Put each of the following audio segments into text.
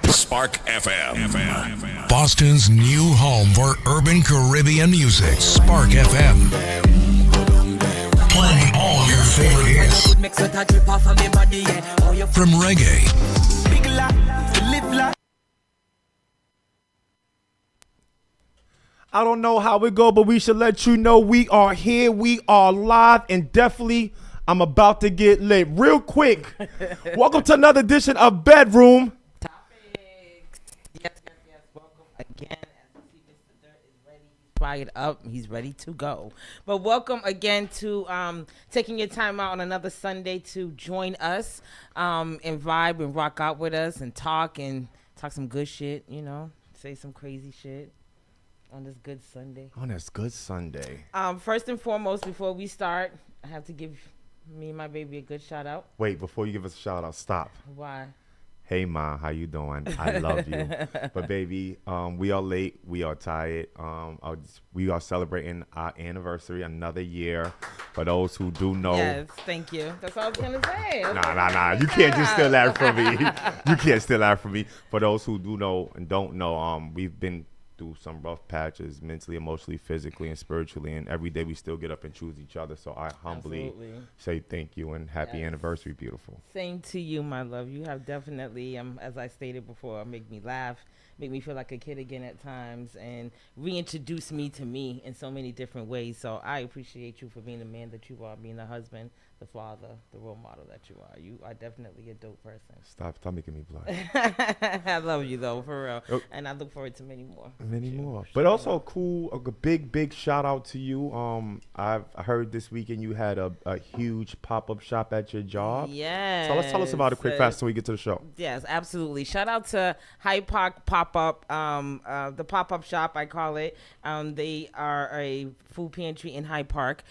Spark FM. Boston's new home for urban Caribbean music. Spark FM. Playing all your favorite hits. From reggae. I don't know how it go, but we should let you know we are here. We are live, and definitely I'm about to get lit real quick. Welcome to another edition of Bedroom Topics. Yes. Welcome again. As you see, Mr. Dirt is ready. He's fired up. He's ready to go. But welcome again to taking your time out on another Sunday to join us and vibe and rock out with us and talk some good shit, you know, say some crazy shit on this good Sunday. on this good Sunday. First and foremost, before we start, I have to give me and my baby a good shout out. Wait, before you give us a shout out, stop. Why? Hey Ma, how you doing? I love you. But baby, we are late. We are tired. We are celebrating our anniversary, another year. For those who do know. Yes, thank you. That's what I was gonna say. Nah. You can't just steal that from me. You can't steal that from me. For those who do know and don't know, we've been through some rough patches mentally, emotionally, physically, and spiritually, and every day we still get up and choose each other. So I humbly say thank you and happy anniversary, beautiful. Same to you, my love. You have definitely, as I stated before, make me laugh, make me feel like a kid again at times, and reintroduce me to me in so many different ways. So I appreciate you for being the man that you are, being the husband, the father, the role model that you are. You are definitely a dope person. Stop making me blush. I love you though, for real. Oh. And I look forward to many more. But also a big shout out to you. I heard this weekend you had a huge pop-up shop at your job. Yes. So let's tell us about it quick, fast, so we get to the show. Yes, absolutely. Shout out to Hyde Park Pop-Up, the pop-up shop, I call it. They are a food pantry in Hyde Park.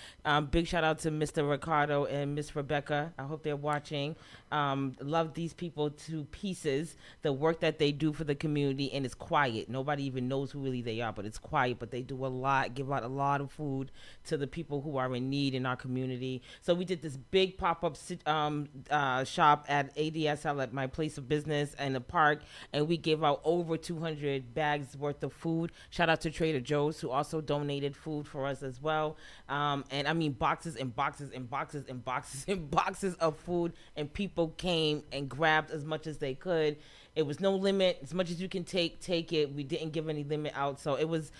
Big shout out to Mr. Ricardo and Miss Rebecca. I hope they're watching. Love these people to pieces. The work that they do for the community, and it's quiet. Nobody even knows who really they are, but it's quiet. But they do a lot, give out a lot of food to the people who are in need in our community. So we did this big pop-up shop at ADSL, at my place of business in the park, and we gave out over 200 bags worth of food. Shout out to Trader Joe's, who also donated food for us as well. And I mean boxes and boxes and boxes and boxes and boxes of food, and people came and grabbed as much as they could. It was no limit. As much as you can take it. We didn't give any limit out, so it was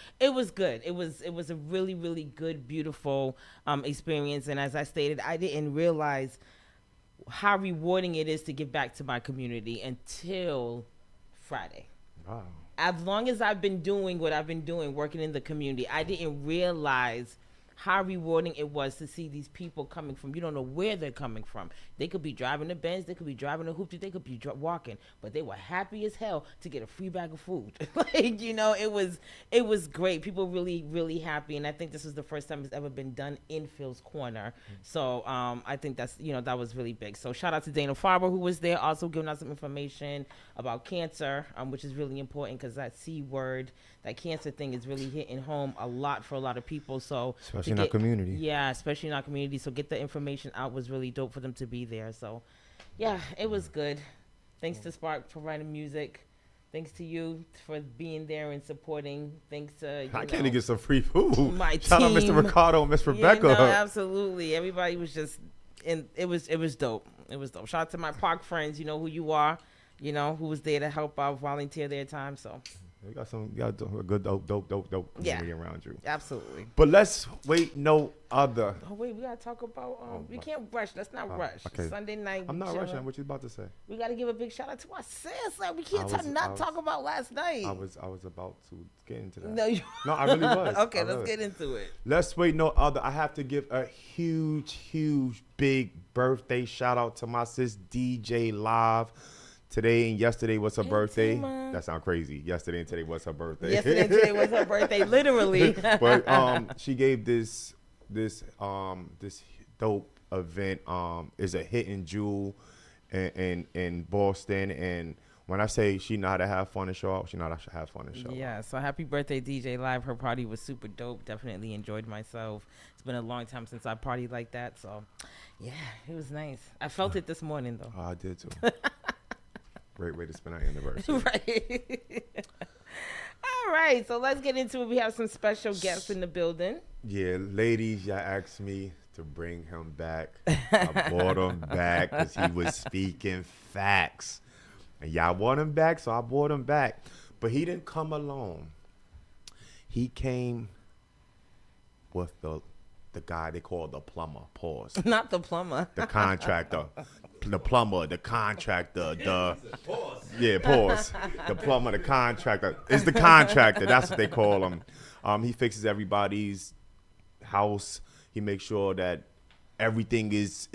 good. It was a really, really good, beautiful experience. And as I stated, I didn't realize how rewarding it is to give back to my community until Friday. Wow. As long as I've been doing what I've been doing, working in the community, I didn't realize how rewarding it was to see these people coming from, you don't know where they're coming from. They could be driving a Benz, they could be driving a hoopty, they could be walking, but they were happy as hell to get a free bag of food. Like, you know, it was great. People really, really happy, and I think this was the first time it's ever been done in Phil's Corner. So I think that's, you know, that was really big. So shout out to Dana Farber, who was there, also giving us some information about cancer, which is really important, because that C word, that cancer thing is really hitting home a lot for a lot of people. So Especially in our community. Yeah, especially in our community. So get the information out was really dope for them to be there. So yeah, it was good. Thanks to Spark for writing music. Thanks to you for being there and supporting. Thanks to I can't get some free food. My Shout out team. Mr. Ricardo and Miss Rebecca. Yeah, no, absolutely. Everybody was just it was dope. It was dope. Shout out to my park friends. You know who you are. You know who was there to help out, volunteer their time. So You got a good dope community around you. Absolutely. But let's wait no other. Oh wait, we gotta talk about we can't rush. Let's not rush. Okay. Sunday night. I'm not chilling. rushing. What you about to say? We gotta give a big shout out to our sis. Like, we can't talk about last night. I was about to get into that. No, I really was. Okay, let's get into it. Let's wait no other. I have to give a huge, big birthday shout out to my sis DJ Live. Today and yesterday was her birthday. Tima. That sounds crazy. Yesterday and today was her birthday. Yesterday and today was her birthday, literally. But she gave this dope event. Is a hidden jewel in Boston. And when I say she know how to have fun and show up, she know how to have fun and show up. Yeah, so happy birthday, DJ Live. Her party was super dope. Definitely enjoyed myself. It's been a long time since I partied like that. So, yeah, it was nice. I felt it this morning, though. I did too. Great way to spend our anniversary. Right. All right, so let's get into it. We have some special guests in the building. Yeah, ladies, y'all asked me to bring him back. I brought him back because he was speaking facts. And y'all want him back, so I brought him back. But he didn't come alone. He came with the guy they call the plumber. Pause. Not the plumber. The contractor. The plumber, the contractor, yeah, pause. The plumber, the contractor. It's the contractor. That's what they call him. He fixes everybody's house. He makes sure that everything is.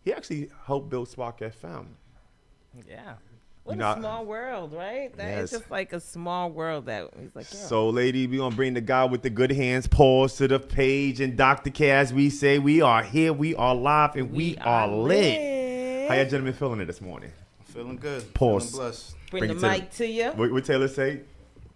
He actually helped build Spark FM. Yeah. What a small world, right? That is just like a small world that he's like, yeah. So, lady, we're going to bring the guy with the good hands, pause to the page. And Dr. K, as we say, we are here, we are live, and we are lit. How y'all gentlemen feeling it this morning? Feeling good. Pause. Feeling blessed. Bring the mic to you. What Taylor say?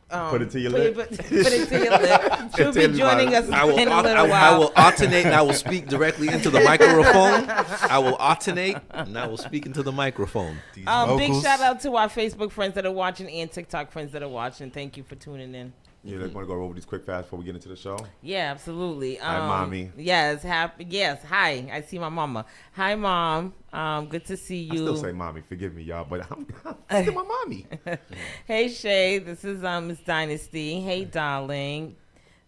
Put it to your lip. Put it to your lip. She'll be joining us in a little while. I will alternate and I will speak directly into the microphone. I will alternate and I will speak into the microphone. Big shout out to our Facebook friends that are watching and TikTok friends that are watching. Thank you for tuning in. Yeah, let's want to go over these quick fast before we get into the show. Yeah, absolutely. Hi, mommy. Yes, Yes, hi. I see my mama. Hi, mom. Good to see you. I still say mommy. Forgive me, y'all, but I'm still my mommy. Hey, Shay. This is Miss Dynasty. Hey, darling.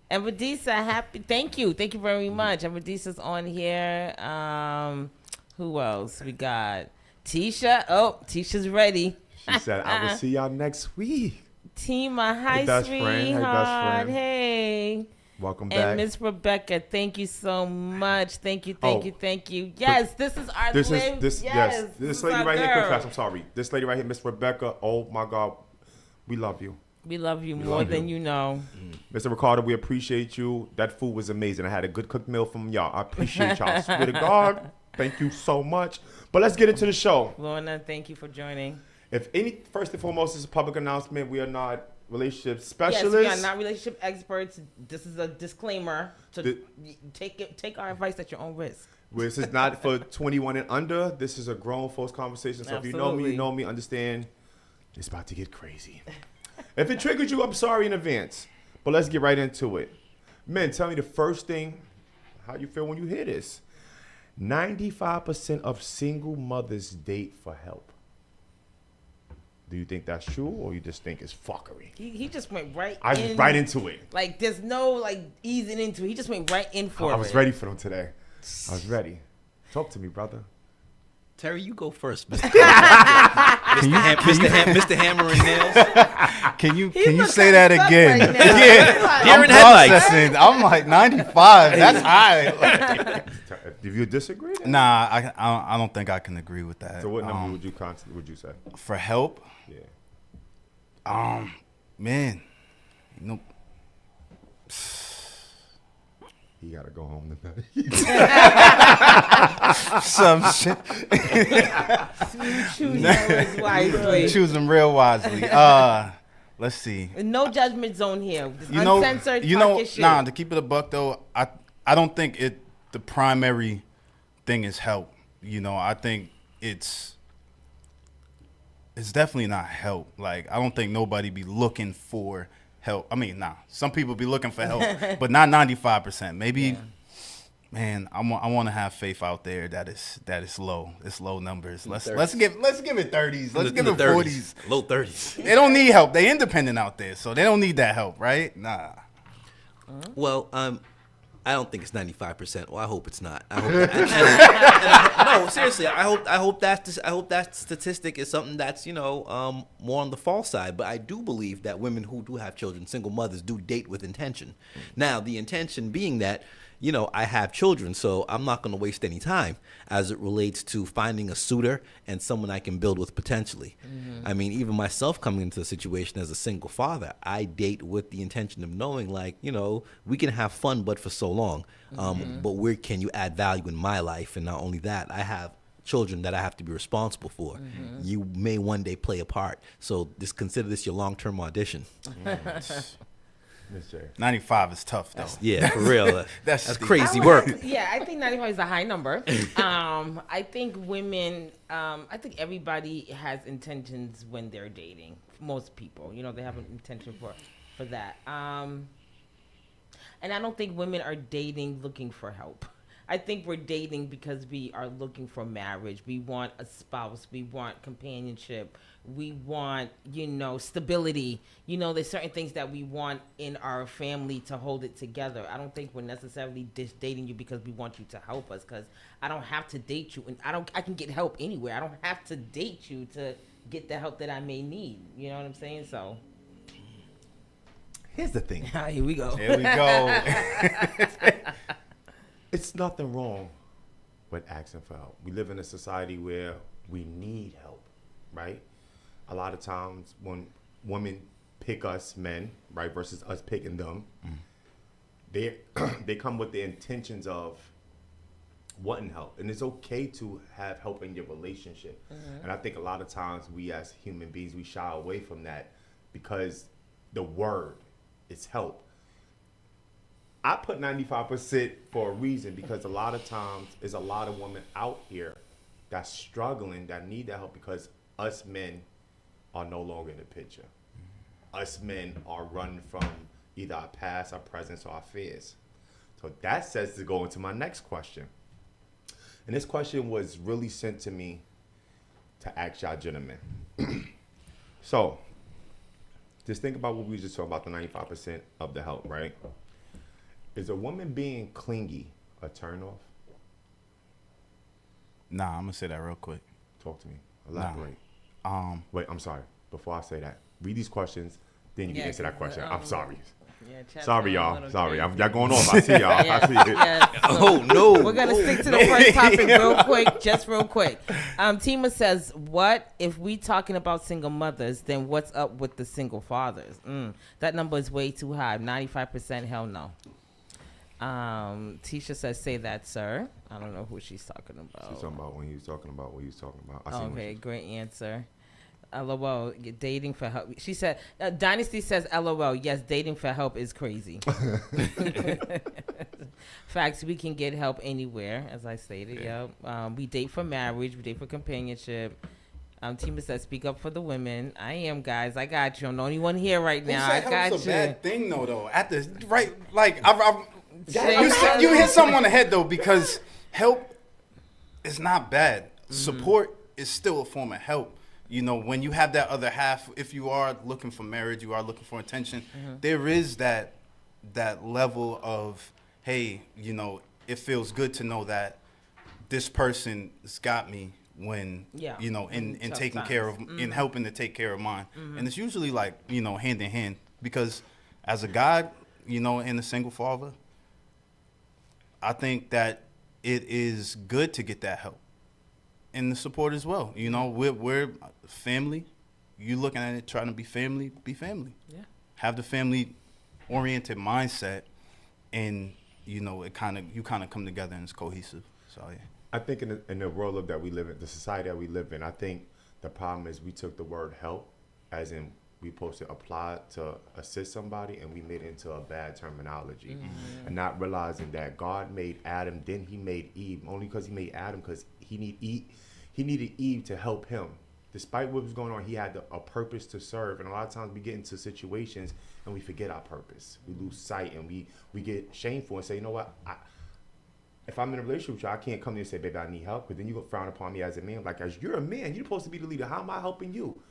And Vadisa, thank you very much. And Vadisa's on here. Who else? We got Tisha. Oh, Tisha's ready. She said, I will see y'all next week. Tima, hi, sweetheart. Hey. Welcome back. And Miss Rebecca, thank you so much. Thank you. Yes, this is our This lady. This lady right here, quick fast. I'm sorry. This lady right here, Miss Rebecca. Oh my God, we love you. We love you more than you know. Mr. Ricardo, we appreciate you. That food was amazing. I had a good cooked meal from y'all. I appreciate y'all. I swear to God, thank you so much. But let's get into the show. Lorna, thank you for joining. First and foremost, this is a public announcement. We are not relationship specialists. Yes, we are not relationship experts. This is a disclaimer. Take our advice at your own risk. This is not for 21 and under. This is a grown folks conversation. So Absolutely. If you know me, understand it's about to get crazy. If it triggered you, I'm sorry in advance. But let's get right into it. Men, tell me the first thing, how you feel when you hear this. 95% of single mothers date for help. Do you think that's true, or you just think it's fuckery? He just went right into it. Like, there's no, easing into it. He just went right in for it. I was ready for them today. I was ready. Talk to me, brother. Terry, you go first, Mr. Mr. Hammer and Nails. Can you say that again? Right Yeah, Deer I'm in headlights. processing. I'm like 95. That's high. Do you disagree? Then? Nah, I don't think I can agree with that. So what number would you say? For help? Yeah. Man, He gotta go home tonight. some shit. Choose them real wisely. Let's see. No judgment zone here. Uncensored. Nah. To keep it a buck though, I don't think the primary thing is help. I think it's definitely not help. Like, I don't think nobody be looking for help. I mean, some people be looking for help, but not 95%. Maybe, man, I want to have faith out there that is low. It's low numbers. Let's give it 30s. Let's give it 40s. Low 30s. They don't need help. They independent out there, so they don't need that help, right? Nah. Well, I don't think it's 95%. Well, I hope it's not. I hope no, seriously. I hope that statistic is something that's more on the false side. But I do believe that women who do have children, single mothers, do date with intention. Now, the intention being that I have children, so I'm not going to waste any time as it relates to finding a suitor and someone I can build with potentially. I mean, even myself coming into the situation as a single father, I date with the intention of knowing, we can have fun, but for so long. But where can you add value in my life? And not only that, I have children that I have to be responsible for. You may one day play a part. So just consider this your long-term audition. Miss J. 95 is tough though. Yeah, for real. That's That's steep. crazy work. Yeah, I think 95 is a high number. I think women, I think everybody has intentions when they're dating. Most people, they have an intention for that. And I don't think women are dating looking for help. I think we're dating because we are looking for marriage. We want a spouse. We want companionship. We want, stability. There's certain things that we want in our family to hold it together. I don't think we're necessarily just dating you because we want you to help us, because I don't have to date you. And I can get help anywhere. I don't have to date you to get the help that I may need. You know what I'm saying? So. Here's the thing. Here we go. Here we go. It's nothing wrong with asking for help. We live in a society where we need help, right? A lot of times when women pick us men, right, versus us picking them, they come with the intentions of wanting help. And it's okay to have help in your relationship. And I think a lot of times we as human beings, we shy away from that because the word is help. I put 95% for a reason, because a lot of times there's a lot of women out here that's struggling, that need that help, because us men are no longer in the picture. Us men are running from either our past, our present, or our fears. So that says to go into my next question. And this question was really sent to me to ask y'all gentlemen. So just think about what we were just talking about, the 95% of the help, right? Is a woman being clingy a turn off? Nah, I'm gonna say that real quick. Talk to me. Elaborate. Nah. Wait, I'm sorry. Before I say that, read these questions, then you can answer that question. I'm sorry. Yeah, Sorry, y'all. Sorry. Y'all going off. I see y'all. I see it. Oh, no. We're going to stick to the first topic real quick. Tima says, what if we talking about single mothers, then what's up with the single fathers? That number is way too high. 95%, hell no. Tisha says, say that, sir. I don't know who she's talking about. She's talking about when he was talking about what he was talking about. I see Okay, great answer. LOL, dating for help. She said, Dynasty says, LOL, yes, dating for help is crazy. Facts, we can get help anywhere, as I stated. Yeah. We date for marriage, we date for companionship. Tima says, speak up for the women. I am, guys. I got you. I'm the only one here right now. I got It's you. a bad thing, though. At the right, like, Shame. you hit someone on the head, though, because help is not bad. Support is still a form of help. When you have that other half, if you are looking for marriage, you are looking for attention, there is that level of, hey, it feels good to know that this person's got me when, in taking care of, in helping to take care of mine. And it's usually like, hand in hand, because as a guy, and a single father, I think that it is good to get that help and the support as well. We're family. You looking at it, trying to be family, be family. Yeah. Have the family-oriented mindset, and you kind of come together and it's cohesive. So yeah. I think in the world that we live in, the society that we live in, I think the problem is we took the word help, as in we supposed to apply to assist somebody, and we made it into a bad terminology, and not realizing that God made Adam, then He made Eve, only because He made Adam, because He needed Eve to help him. Despite what was going on, he had a purpose to serve. And a lot of times we get into situations and we forget our purpose. We lose sight, and we get shameful and say, you know what, if I'm in a relationship with you, I can't come to you and say, baby, I need help, because then you're going to frown upon me as a man. Like, as you're a man, you're supposed to be the leader. How am I helping you?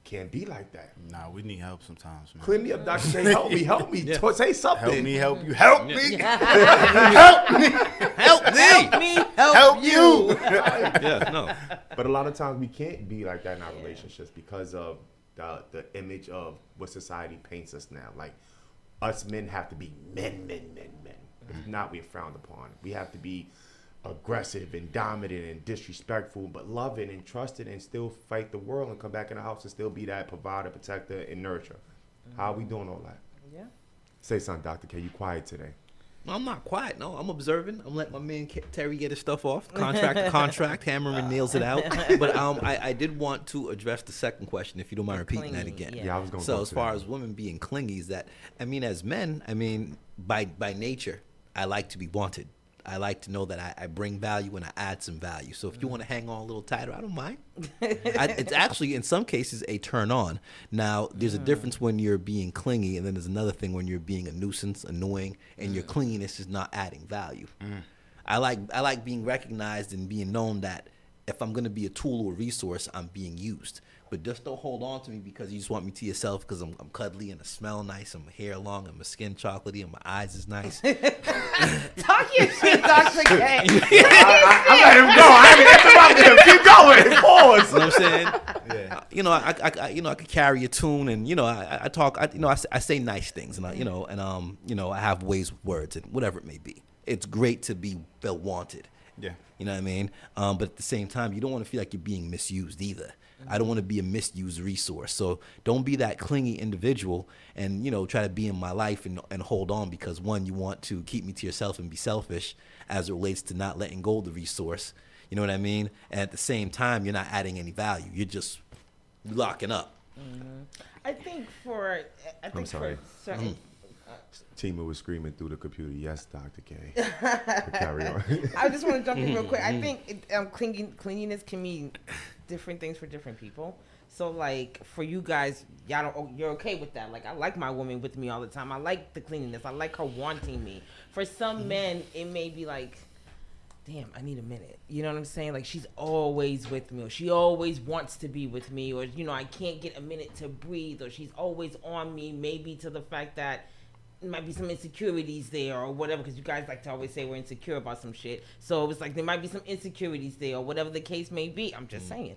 Can't be like that. Nah, we need help sometimes, man. Clear me up, doctor. Say, help me. Yeah. Say something. Help me, help you. Help me. Help me. Help you. Yeah, no. But a lot of times we can't be like that in our relationships because of the image of what society paints us now. Like, us men have to be men. If not, we're frowned upon. We have to be aggressive and dominant and disrespectful, but loving and trusted, and still fight the world and come back in the house and still be that provider, protector, and nurturer. How are we doing all that? Yeah. Say something, Dr. K. You quiet today. I'm not quiet. No, I'm observing. I'm letting my man Terry get his stuff off. Contract to contract, hammering nails it out. But I did want to address the second question, if you don't mind repeating that again. Yeah, I was going to So go as to far that. as women being clingy, is that as men, by nature, I like to be wanted. I like to know that I bring value and I add some value. So if you want to hang on a little tighter, I don't mind. It's actually, in some cases, a turn on. Now, there's a difference when you're being clingy, and then there's another thing when you're being a nuisance, annoying, and your clinginess is not adding value. I like being recognized and being known that if I'm going to be a tool or resource, I'm being used. But just don't hold on to me because you just want me to yourself because I'm cuddly and I smell nice and my hair long and my skin chocolatey and my eyes is nice. Talk your shit, Dr. K. I let him go. I haven't interrupted him. Keep going. Pause. You know what I'm saying? Yeah. I could carry a tune, and I talk. I say nice things, and I have ways with words and whatever it may be. It's great to be felt wanted. Yeah. You know what I mean? But at the same time, you don't want to feel like you're being misused either. I don't want to be a misused resource. So don't be that clingy individual and, try to be in my life and hold on because, one, you want to keep me to yourself and be selfish as it relates to not letting go of the resource. You know what I mean? And at the same time, you're not adding any value. You're just locking up. I think for sorry. for certain Tima was screaming through the computer, yes, Dr. K. Carry on. I just want to jump in real quick. I think clinginess can mean different things for different people. So, like, for you guys, you're okay with that. Like, I like my woman with me all the time. I like the cleanliness. I like her wanting me. For some men, it may be like, damn, I need a minute. You know what I'm saying? Like, she's always with me, or she always wants to be with me, or, I can't get a minute to breathe, or she's always on me, maybe to the fact that there might be some insecurities there or whatever, because you guys like to always say we're insecure about some shit. So it's like there might be some insecurities there or whatever the case may be. I'm just saying.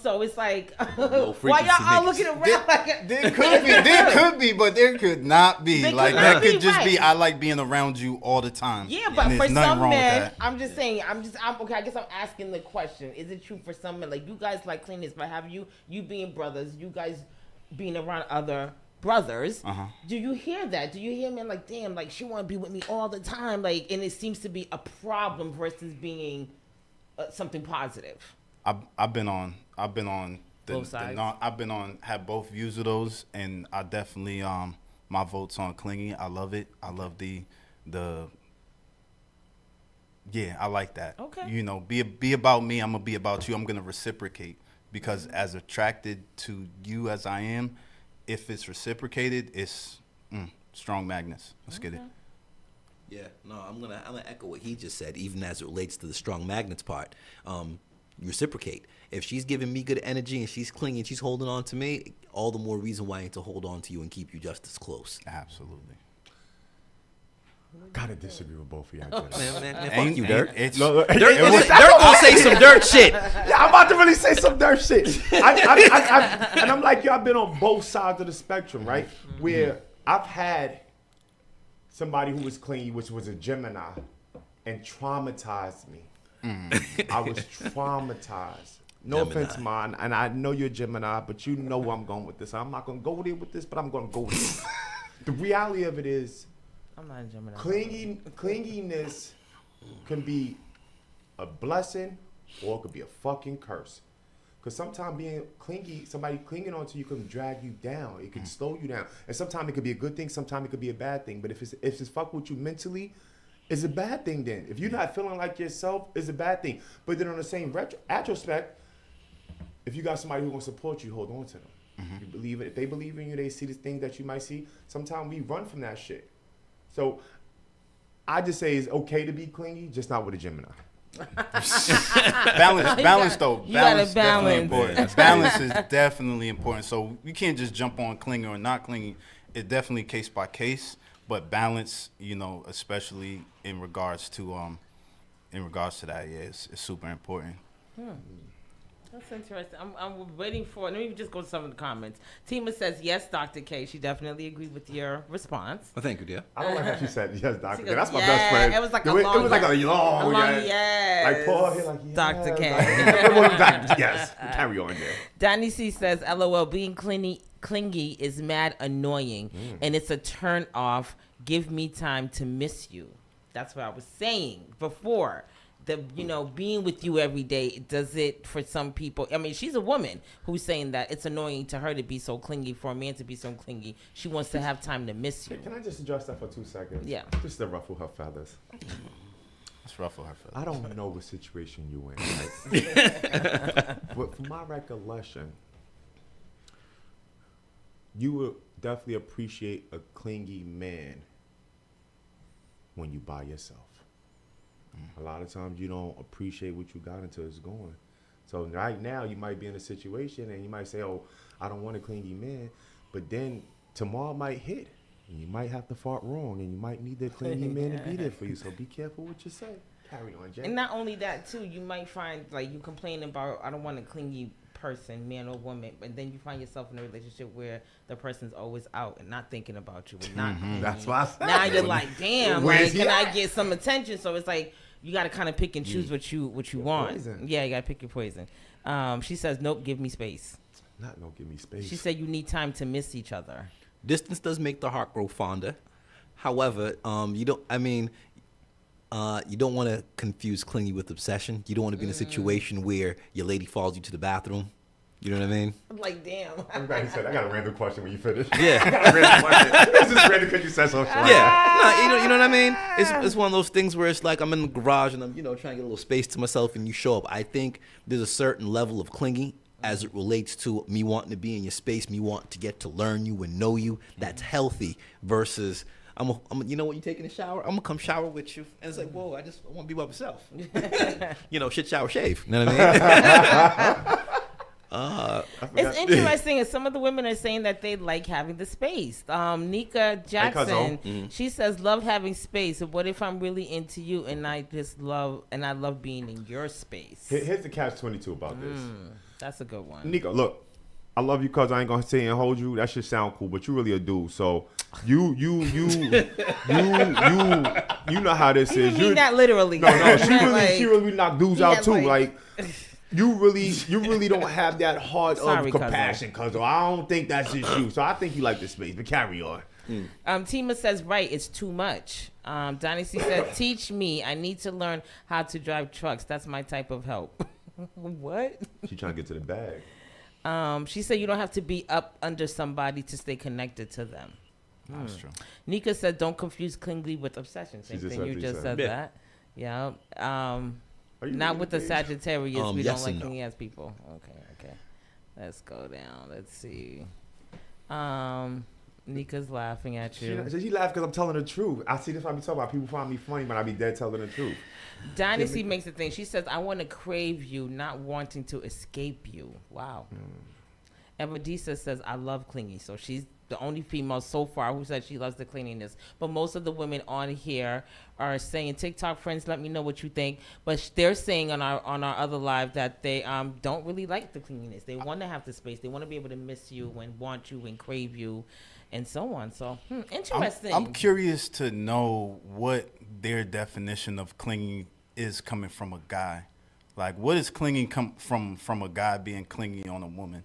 So it's like, why y'all all looking around like There could be, but there could not be. Like, That could just right. be, I like being around you all the time. Yeah, but And for there's nothing some wrong with men, that. I'm just saying, I'm okay. I guess I'm asking the question: is it true for some men? Like, you guys like cleanness, but have you being brothers, you guys being around other brothers, do you hear that? Do you hear men like, damn, like she want to be with me all the time, like, and it seems to be a problem versus being something positive? I've been on Both sides. had both views of those, and I definitely my vote's on clingy. I love it. I love the yeah, I like that. Okay. Be about me. I'm gonna be about you. I'm gonna reciprocate because as attracted to you as I am, if it's reciprocated, it's strong magnets. Let's get it. Yeah, no, I'm gonna echo what he just said, even as it relates to the strong magnets part. Reciprocate. If she's giving me good energy and she's clinging and she's holding on to me, all the more reason why I need to hold on to you and keep you just as close. Absolutely. Gotta disagree with both of y'all. Man, fuck you, Dirk. It's Dirk will say some dirt shit. Yeah, I'm about to really say some dirt shit. And I'm like, I've been on both sides of the spectrum, right? Where I've had somebody who was clean, which was a Gemini, and traumatized me. I was traumatized. No Gemini. offense, man, and I know you're a Gemini, but you know where I'm going with this. I'm not going to go there with this, but I'm going to go there. The reality of it is, I'm not a Gemini. clinginess can be a blessing or it could be a fucking curse. Because sometimes being clingy, somebody clinging onto you can drag you down. It can slow you down. And sometimes it could be a good thing, sometimes it could be a bad thing. But if it's fuck with you mentally, it's a bad thing then. If you're not feeling like yourself, it's a bad thing. But then on the same retrospect, if you got somebody who wants to support you, hold on to them. You believe it. If they believe in you, they see the things that you might see. Sometimes we run from that shit. So I just say it's okay to be clingy, just not with a Gemini. balance though. You gotta Balance definitely balance. important. Balance is definitely important. So you can't just jump on clingy or not clingy. It's definitely case by case, but balance, especially in regards to that, yeah, it's super important. That's interesting. I'm waiting for. Let me just go to some of the comments. Tima says yes, Dr. K. She definitely agreed with your response. Well, thank you, dear. I don't like how she said yes, Dr. She K. goes, That's my yeah. best friend. It was like The a way- long, It was like a long yes. Like Paul here, like yes, Dr. K. Like, yes. Carry on there. Danny C says, LOL, being clingy clingy is mad annoying, and it's a turn off. Give me time to miss you. That's what I was saying before. Being with you every day, does it for some people? I mean, she's a woman who's saying that it's annoying to her to be so clingy, for a man to be so clingy. She wants to have time to miss you. Can I just address that for 2 seconds? Yeah. Just to ruffle her feathers. Let's ruffle her feathers. I don't know what situation you in, right? But from my recollection, you would definitely appreciate a clingy man when you by yourself. A lot of times you don't appreciate what you got until it's gone. So right now you might be in a situation and you might say, oh, I don't want a clingy man. But then tomorrow might hit. And you might have to fart wrong and you might need the clingy man to be there for you. So be careful what you say. Carry on, Jay. And not only that, too, you might find, like, you complain about, I don't want a clingy person, man or woman, but then you find yourself in a relationship where the person's always out and not thinking about you and not clingy. That's why I said now it. you're like, damn, Where's like, he can I at? get some attention? So it's like, you got to kind of pick and choose what you want. poison. Yeah, you got to pick your poison. She says, nope, give me space. Don't give me space. She said you need time to miss each other. Distance does make the heart grow fonder. However, you don't want to confuse clingy with obsession. You don't want to be in a situation where your lady follows you to the bathroom. You know what I mean? I'm like, damn. I'm glad you said that. I got a random question when you finish. Yeah. I got a random question. It's just random because you said something. Yeah. No, you know what I mean? It's one of those things where it's like I'm in the garage and I'm, trying to get a little space to myself and you show up. I think there's a certain level of clingy as it relates to me wanting to be in your space, me wanting to get to learn you and know you. That's healthy versus you know what, you taking a shower? I'm gonna come shower with you. And it's like, whoa, I want to be by myself. Shit, shower, shave. You know what I mean? It's interesting, and some of the women are saying that they like having the space. Nika Jackson, she says, love having space. So what if I'm really into you and I love being in your space? Here's the catch-22 about this. That's a good one. Nico, look, I love you because I ain't gonna say and hold you. That should sound cool, but you really a dude. So you know how this is. I mean that literally. No, she really knock dudes yeah, out too. like- You really don't have that heart Sorry, of compassion, cuz I don't think that's just you. So I think you like the space, but carry on. Tima says, right, it's too much. Dynasty said, teach me. I need to learn how to drive trucks. That's my type of help. What? She trying to get to the bag. She said you don't have to be up under somebody to stay connected to them. That's true. Nika said, don't confuse clingy with obsession. Same just thing you said just that. said that. Yeah. Are you Not reading with the page? Sagittarius. We yes don't like and no. clingy ass people. Okay. Let's go down. Let's see. Nika's laughing at you. She laughed because I'm telling the truth. I see this. I be talking about people find me funny, but I be dead telling the truth. Dynasty makes a thing. She says, I want to crave you, not wanting to escape you. Wow. And Medisa says, I love clingy. So she's the only female so far who said she loves the cleanliness. But most of the women on here are saying, TikTok friends, let me know what you think. But they're saying on our other live that they don't really like the cleanliness. They want to have the space. They want to be able to miss you and want you and crave you and so on. So, interesting. I'm curious to know what their definition of clinging is coming from a guy. Like, what is clinging come from a guy being clingy on a woman?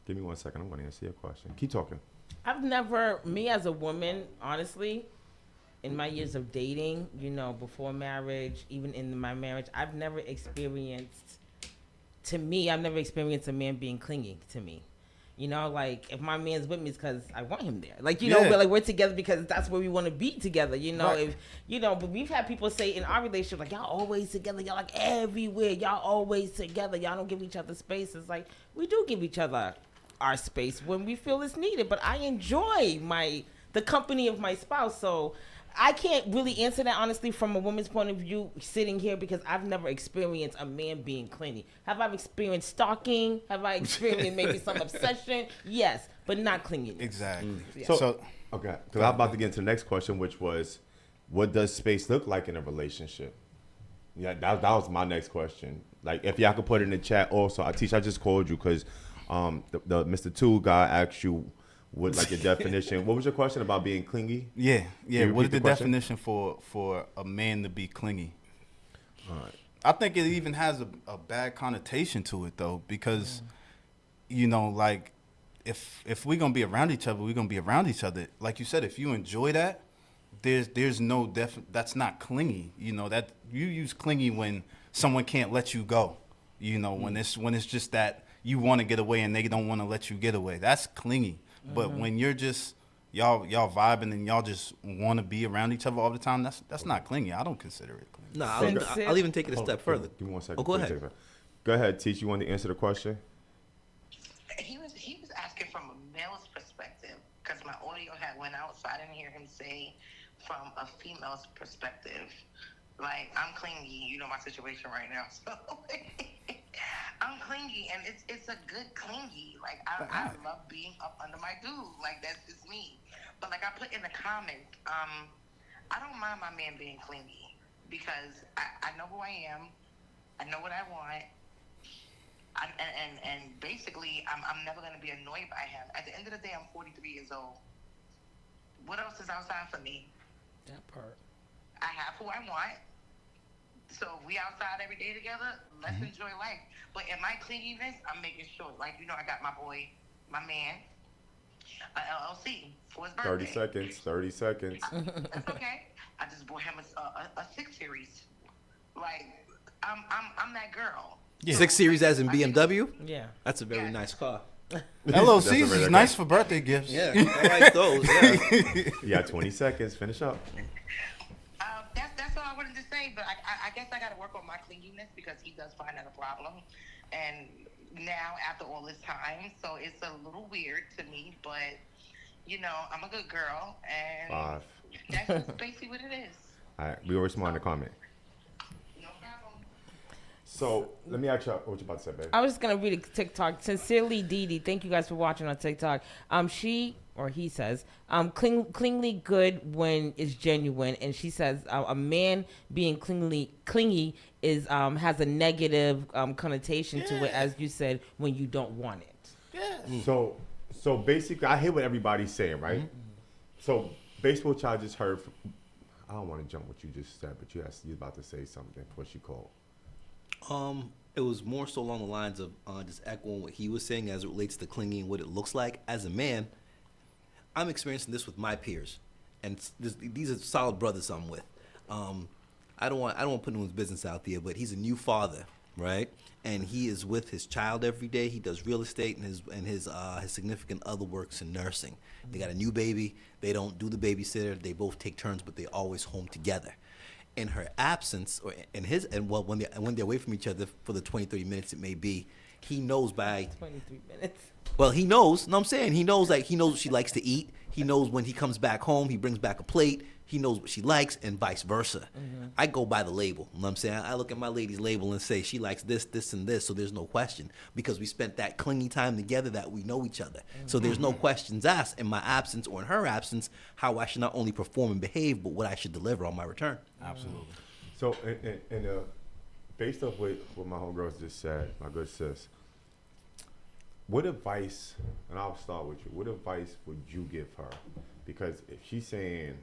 Give me 1 second. I'm going to answer your question. Keep talking. I've never, me as a woman, honestly, in my years of dating, before marriage, even in my marriage, I've never experienced a man being clingy to me. Like if my man's with me, it's because I want him there. Like, we're together because that's where we want to be together. Right. But we've had people say in our relationship, like, y'all always together. Y'all like everywhere. Y'all always together. Y'all don't give each other space. It's like, we do give each other our space when we feel it's needed. But I enjoy the company of my spouse. So I can't really answer that honestly from a woman's point of view sitting here because I've never experienced a man being clingy. Have I experienced stalking? Have I experienced maybe some obsession? Yes, but not clinginess. Exactly. So okay, because I'm about to get into the next question, which was, what does space look like in a relationship? Yeah, that was my next question. Like, if y'all could put it in the chat also. I just called you because the Mr. Two guy asked you what, like, your definition. What was your question about being clingy? Yeah. you What is repeat the the question? definition for a man to be clingy? All right. I think it even has a bad connotation to it though, because like if we're gonna be around each other, we're gonna be around each other. Like you said, if you enjoy that, there's no that's not clingy. You know, that you use clingy when someone can't let you go. You know, when it's just that you want to get away and they don't want to let you get away. That's clingy. But when you're just y'all vibing and y'all just want to be around each other all the time, that's not clingy. I don't consider it clingy. No, Sincere. I'll even take it a step further. Give me 1 second. Oh, go Please ahead. take it. Go ahead, Teach. You want to answer the question? He was asking from a male's perspective because my audio had went out, so I didn't hear him say from a female's perspective. Like, I'm clingy, you know my situation right now, so I'm clingy, and it's a good clingy. Like, I love being up under my dude. Like, that's just me. But like I put in the comments, I don't mind my man being clingy because I know who I am. I know what I want. And basically, I'm never going to be annoyed by him. At the end of the day, I'm 43 years old. What else is outside for me? That part. I have who I want. So if we outside every day together, let's enjoy life. But in my clinginess, I'm making sure, like, you know, I got my boy, my man, LLC for his birthday. 30 seconds. That's okay. I just bought him a 6 Series. Like, I'm that girl. Yeah. 6 Series as in BMW? Yeah. That's a very Yeah. nice car. LOCs is nice for birthday gifts. Yeah, I like those. Yeah. You got 20 seconds. Finish up. That's all I wanted to say. But I guess I got to work on my clinginess because he does find that a problem. And now, after all this time, so it's a little weird to me. But, you know, I'm a good girl. And 5. that's just basically what it is. All right. We will respond to comment. No problem. So let me ask you what you about to say, babe. I was just gonna read a TikTok. Sincerely, Dee Dee. Thank you guys for watching on TikTok. She or he says, clingy good when it's genuine, and she says a man being clingy is has a negative connotation to it, as you said, when you don't want it. So basically, I hear what everybody's saying, right? So baseball child just heard. I don't want to jump what you just said, but you was about to say something. What you called? It was more so along the lines of just echoing what he was saying as it relates to clingy and what it looks like. As a man, I'm experiencing this with my peers, and these are solid brothers I'm with. I don't want to put anyone's business out there, but he's a new father, right? And he is with his child every day. He does real estate, and his significant other works in nursing. They got a new baby. They don't do the babysitter. They both take turns, but they're always home together. In her absence, or in his, and well, when they're away from each other for the 20, 30 minutes it may be, he knows by 23 minutes. well, he knows. No, I'm saying he knows. Like, he knows what she likes to eat. He knows when he comes back home, he brings back a plate. He knows what she likes, and vice versa. I go by the label. You know what I'm saying? I look at my lady's label and say she likes this, this, and this. So there's no question because we spent that clingy time together that we know each other. So there's no questions asked in my absence or in her absence how I should not only perform and behave, but what I should deliver on my return. Absolutely. So, and based off what my homegirls just said, my good sis, what advice, and I'll start with you, what advice would you give her? Because if she's saying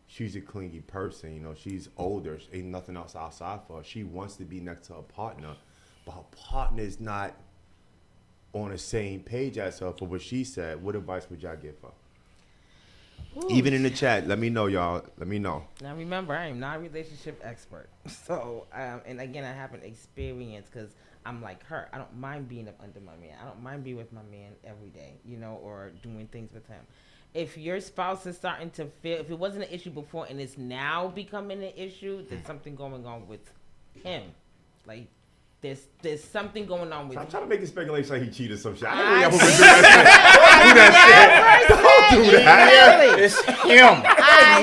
she's a clingy person, you know, she's older, ain't nothing else outside for her, she wants to be next to her partner, but her partner is not on the same page as her for what she said, what advice would y'all give her? Ooh. Even in the chat, let me know, y'all. Let me know. Now remember, I am not a relationship expert. So, and again, I haven't experienced because I'm like her. I don't mind being up under my man. I don't mind being with my man every day, you know, or doing things with him. If your spouse is starting to feel, if it wasn't an issue before and it's now becoming an issue, there's something going on with him. Like, there's something going on with I'm him. trying to make a speculation like he cheated some shit. I I ain't really do that shit. It's him.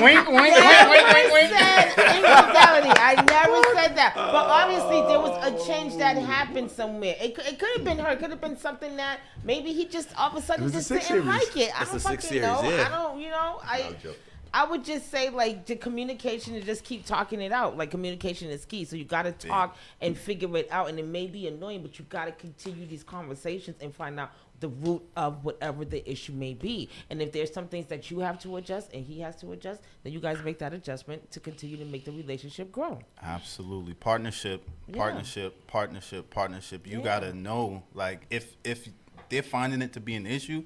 Wink, wink, wink, wink, wink, wink. Infidelity. I never said that. But obviously, there was a change that happened somewhere. It could have been her. It could have been something that maybe he just all of a sudden It was just a didn't 6 series. like it. I It's don't a 6 fucking series, know. yeah. I don't, you know, No joke. I would just say, like, the communication and just keep talking it out. Like, communication is key. So you got to talk and figure it out. And it may be annoying, but you got to continue these conversations and find out the root of whatever the issue may be. And if there's some things that you have to adjust and he has to adjust, then you guys make that adjustment to continue to make the relationship grow. Absolutely. Partnership. Yeah. You Yeah. gotta know, like, if they're finding it to be an issue,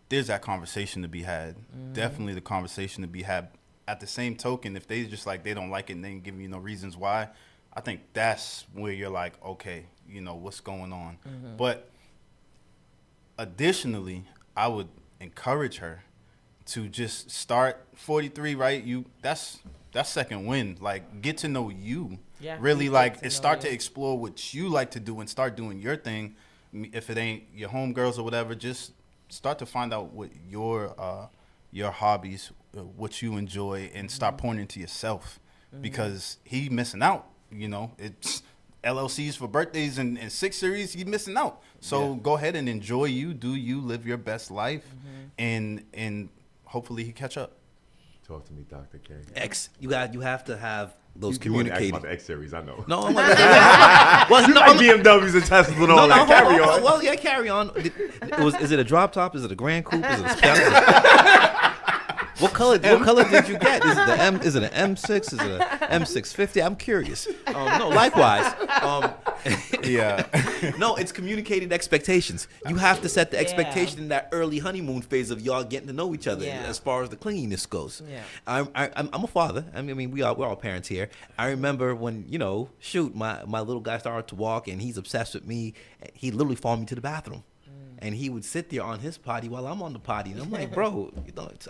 there's that conversation to be had. Definitely the conversation to be had. At the same token, if they just like they don't like it and they ain't giving you no reasons why, I think that's where you're like, okay, you know, what's going on. But additionally, I would encourage her to just start 43, right? That's second win. Like, get to know you. Yeah, Really, you like, get to and know start you. to explore what you like to do and start doing your thing. If it ain't your homegirls or whatever, just start to find out what your hobbies, what you enjoy, and start pointing to yourself. Because he missing out, you know. It's LLCs for birthdays and 6 series, he's missing out. So go ahead and enjoy you, do you, live your best life, and hopefully he catch up. Talk to me, Dr. K. You have to have those You wanna ask communicating. about the X series, I know. No, I'm not. Well, You no, like I'm, BMWs and Teslas and all that. Carry on. Well, yeah, carry on. Is it a drop top? Is it a Grand Coupe? Is it a Scout? What color did you get? Is it the M? Is it an M6? Is it an M650? I'm curious. No, likewise. Yeah. No, it's communicated expectations. You have to set the expectation in that early honeymoon phase of y'all getting to know each other. Yeah. As far as the clinginess goes. Yeah. I'm a father. I mean, we're all parents here. I remember when my little guy started to walk and he's obsessed with me. He literally followed me to the bathroom. And he would sit there on his potty while I'm on the potty. And I'm like, bro,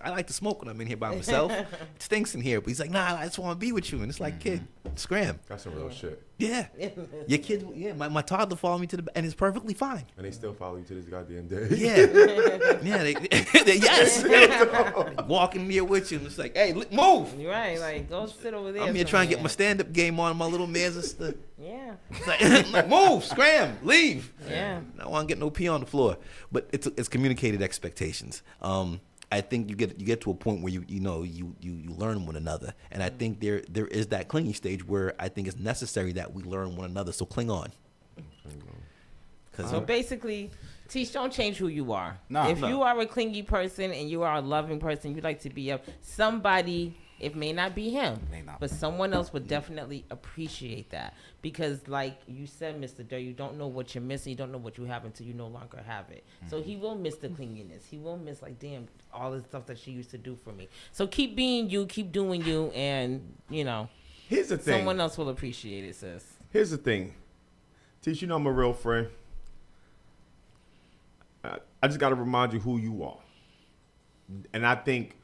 I like to smoke when I'm in here by myself. It stinks in here. But he's like, nah, I just want to be with you. And it's like, kid, scram. That's some real shit. Yeah. Your kids, my toddler followed me and it's perfectly fine. And they still follow you to this goddamn day. Yeah. Yeah, yes. Walking here with you. And it's like, hey, move. You're right. Like, go sit over there. I'm here trying to get my somewhere. stand-up game on. My little man's just Yeah. like, move, scram, leave. Yeah. I don't want to get no pee on the floor. But it's communicated expectations. I think you get to a point where you learn one another, and I think there is that clinging stage where I think it's necessary that we learn one another. So cling on. So basically, Teach, don't change who you are. No. If you are a clingy person and you are a loving person, you like to be somebody. It may not be him, but someone else would definitely appreciate that. Because like you said, Mr. Durr, you don't know what you're missing. You don't know what you have until you no longer have it. So he will miss the clinginess. He will miss, like, damn, all the stuff that she used to do for me. So keep being you, keep doing you, and, Here's the thing. someone else will appreciate it, sis. Here's the thing. Teach, I'm a real friend. I just got to remind you who you are. And I think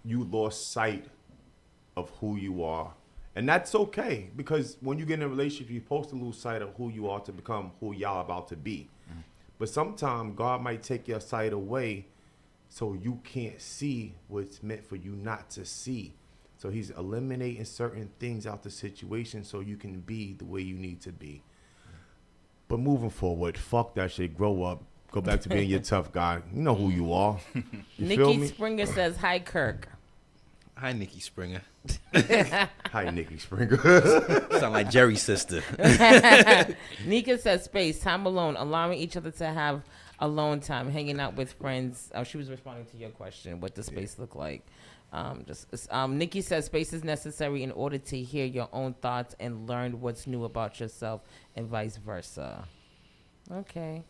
you lost sight of who you are. And that's okay, because when you get in a relationship, you're supposed to lose sight of who you are to become who y'all about to be. But sometimes God might take your sight away so you can't see what's meant for you not to see. So he's eliminating certain things out the situation so you can be the way you need to be. But moving forward, fuck that shit. Grow up. Go back to being your tough guy. You know who you are. You feel Nikki me? Springer says, hi, Kirk. Hi, Nikki Springer. Hi, Nikki Springer. Sound like Jerry's sister. Nika says, space, time alone, allowing each other to have alone time, hanging out with friends. She was responding to your question. What does space look like? Nikki says, space is necessary in order to hear your own thoughts and learn what's new about yourself and vice versa. Okay.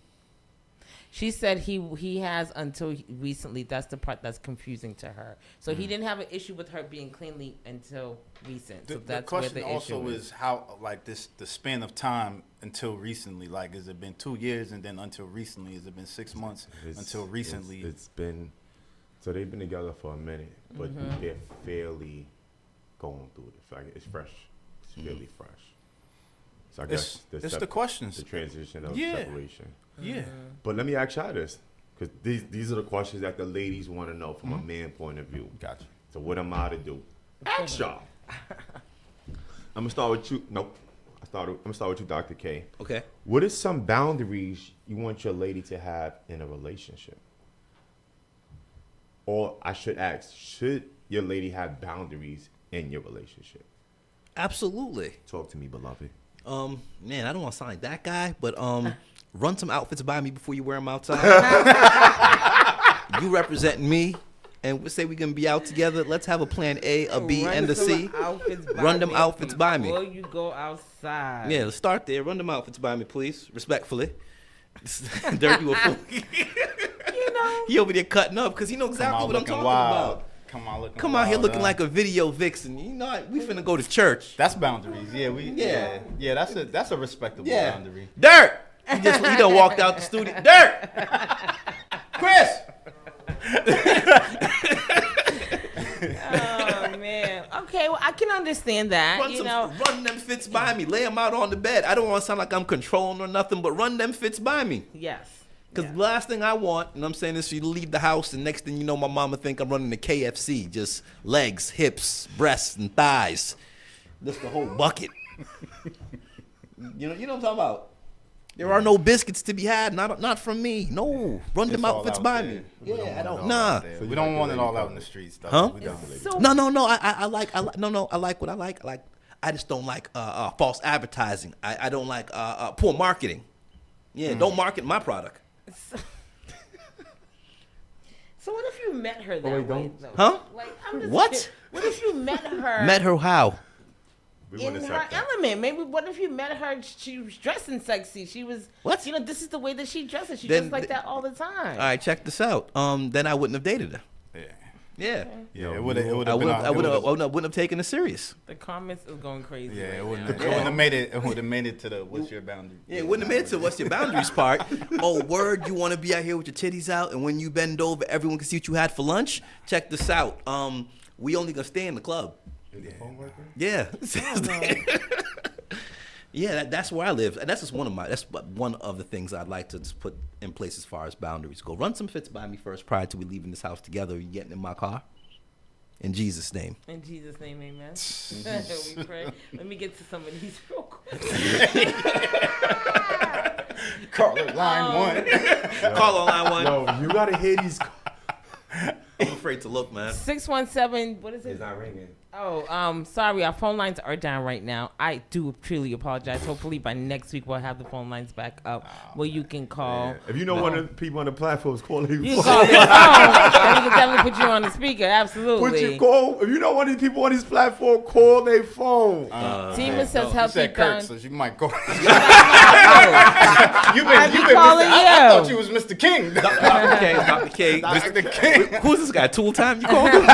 She said he has until recently. That's the part that's confusing to her. So he didn't have an issue with her being cleanly until recent. So The that's question where the also issue is how, like, the span of time until recently. Like, has it been 2 years, and then until recently? Has it been 6 months until recently? It's been, so they've been together for a minute, but they're fairly going through it. Like, it's fresh. It's fairly fresh. So I guess it's the questions. the transition of Yeah. separation. Yeah. But let me ask y'all this, because these are the questions that the ladies want to know from a man point of view. Gotcha. So what am I to do? Ask y'all. I'm gonna start with you. Nope. I'm gonna start with you, Dr. K. Okay. What is some boundaries you want your lady to have in a relationship? Or I should ask, should your lady have boundaries in your relationship? Absolutely. Talk to me, beloved. Man, I don't want to sound like that guy, but run some outfits by me before you wear them outside. You representing me, and we say we're gonna be out together. Let's have a plan A, a B, and a C. Run them outfits by me. Before you go outside. Yeah, let's start there. Run them outfits by me, please, respectfully. Dirk, you a fool. You know. He over there cutting up because he know exactly what I'm talking about. Come out here looking like a video vixen. You know, we finna go to church. That's boundaries. Yeah, that's a respectable boundary. Dirt. He done walked out the studio. Dirt. Chris. Oh man. Okay, well I can understand that. Run them fits by me. Lay them out on the bed. I don't want to sound like I'm controlling or nothing, but run them fits by me. Yes. Because the last thing I want, and I'm saying this, for you to leave the house, and next thing you know, my mama think I'm running the KFC, just legs, hips, breasts, and thighs. Just the whole bucket. You know what I'm talking about? There are no biscuits to be had, not from me. No, run them outfits by me. Yeah, I don't. Nah, so we don't want it all out in the streets, though. Huh? So, No. I like what I like. I just don't like false advertising. I don't like poor marketing. Yeah, don't market my product. So what if you met her that way, though? Huh? Like, I'm just What? curious. What if you met her? Met her how? We in wouldn't her accept that. element. Maybe what if you met her? She was dressing sexy. She was What? this is the way that she dresses. She Then- dresses like that all the time. All right, check this out. Then I wouldn't have dated her. Yeah. Yeah. It would have I been. wouldn't have taken it serious. The comments is going crazy. Yeah, right it now. wouldn't have made it. It would have made it to the what's your boundary? Yeah, it wouldn't have made it to what's your boundaries part. Oh, word, you want to be out here with your titties out, and when you bend over, everyone can see what you had for lunch? Check this out. We only gonna stay in the club. Yeah. Yeah, that's where I live, and that's just one of the things I'd like to just put in place as far as boundaries go. Run some fits by me first prior to we leaving this house together. You getting in my car? In Jesus' name. In Jesus' name, amen. We pray. Let me get to some of these real quick. Call it line one. Call on line one. Yo, you gotta hear these. I'm afraid to look, man. 617. What is it? It's not ringing. Oh, sorry. Our phone lines are down right now. I do truly apologize. Hopefully by next week we'll have the phone lines back up where you can call. If you know one of the people on the platform is calling you, You can call their phone. And we can definitely put you on the speaker. Absolutely. If you know one of these people on this platform, call their phone. Tima says You healthy said Kurt, bound. so she might go. I be calling I thought you. you was Mr. King. Dr. K. Mr. King. Who's this guy? Tool Time? You call him?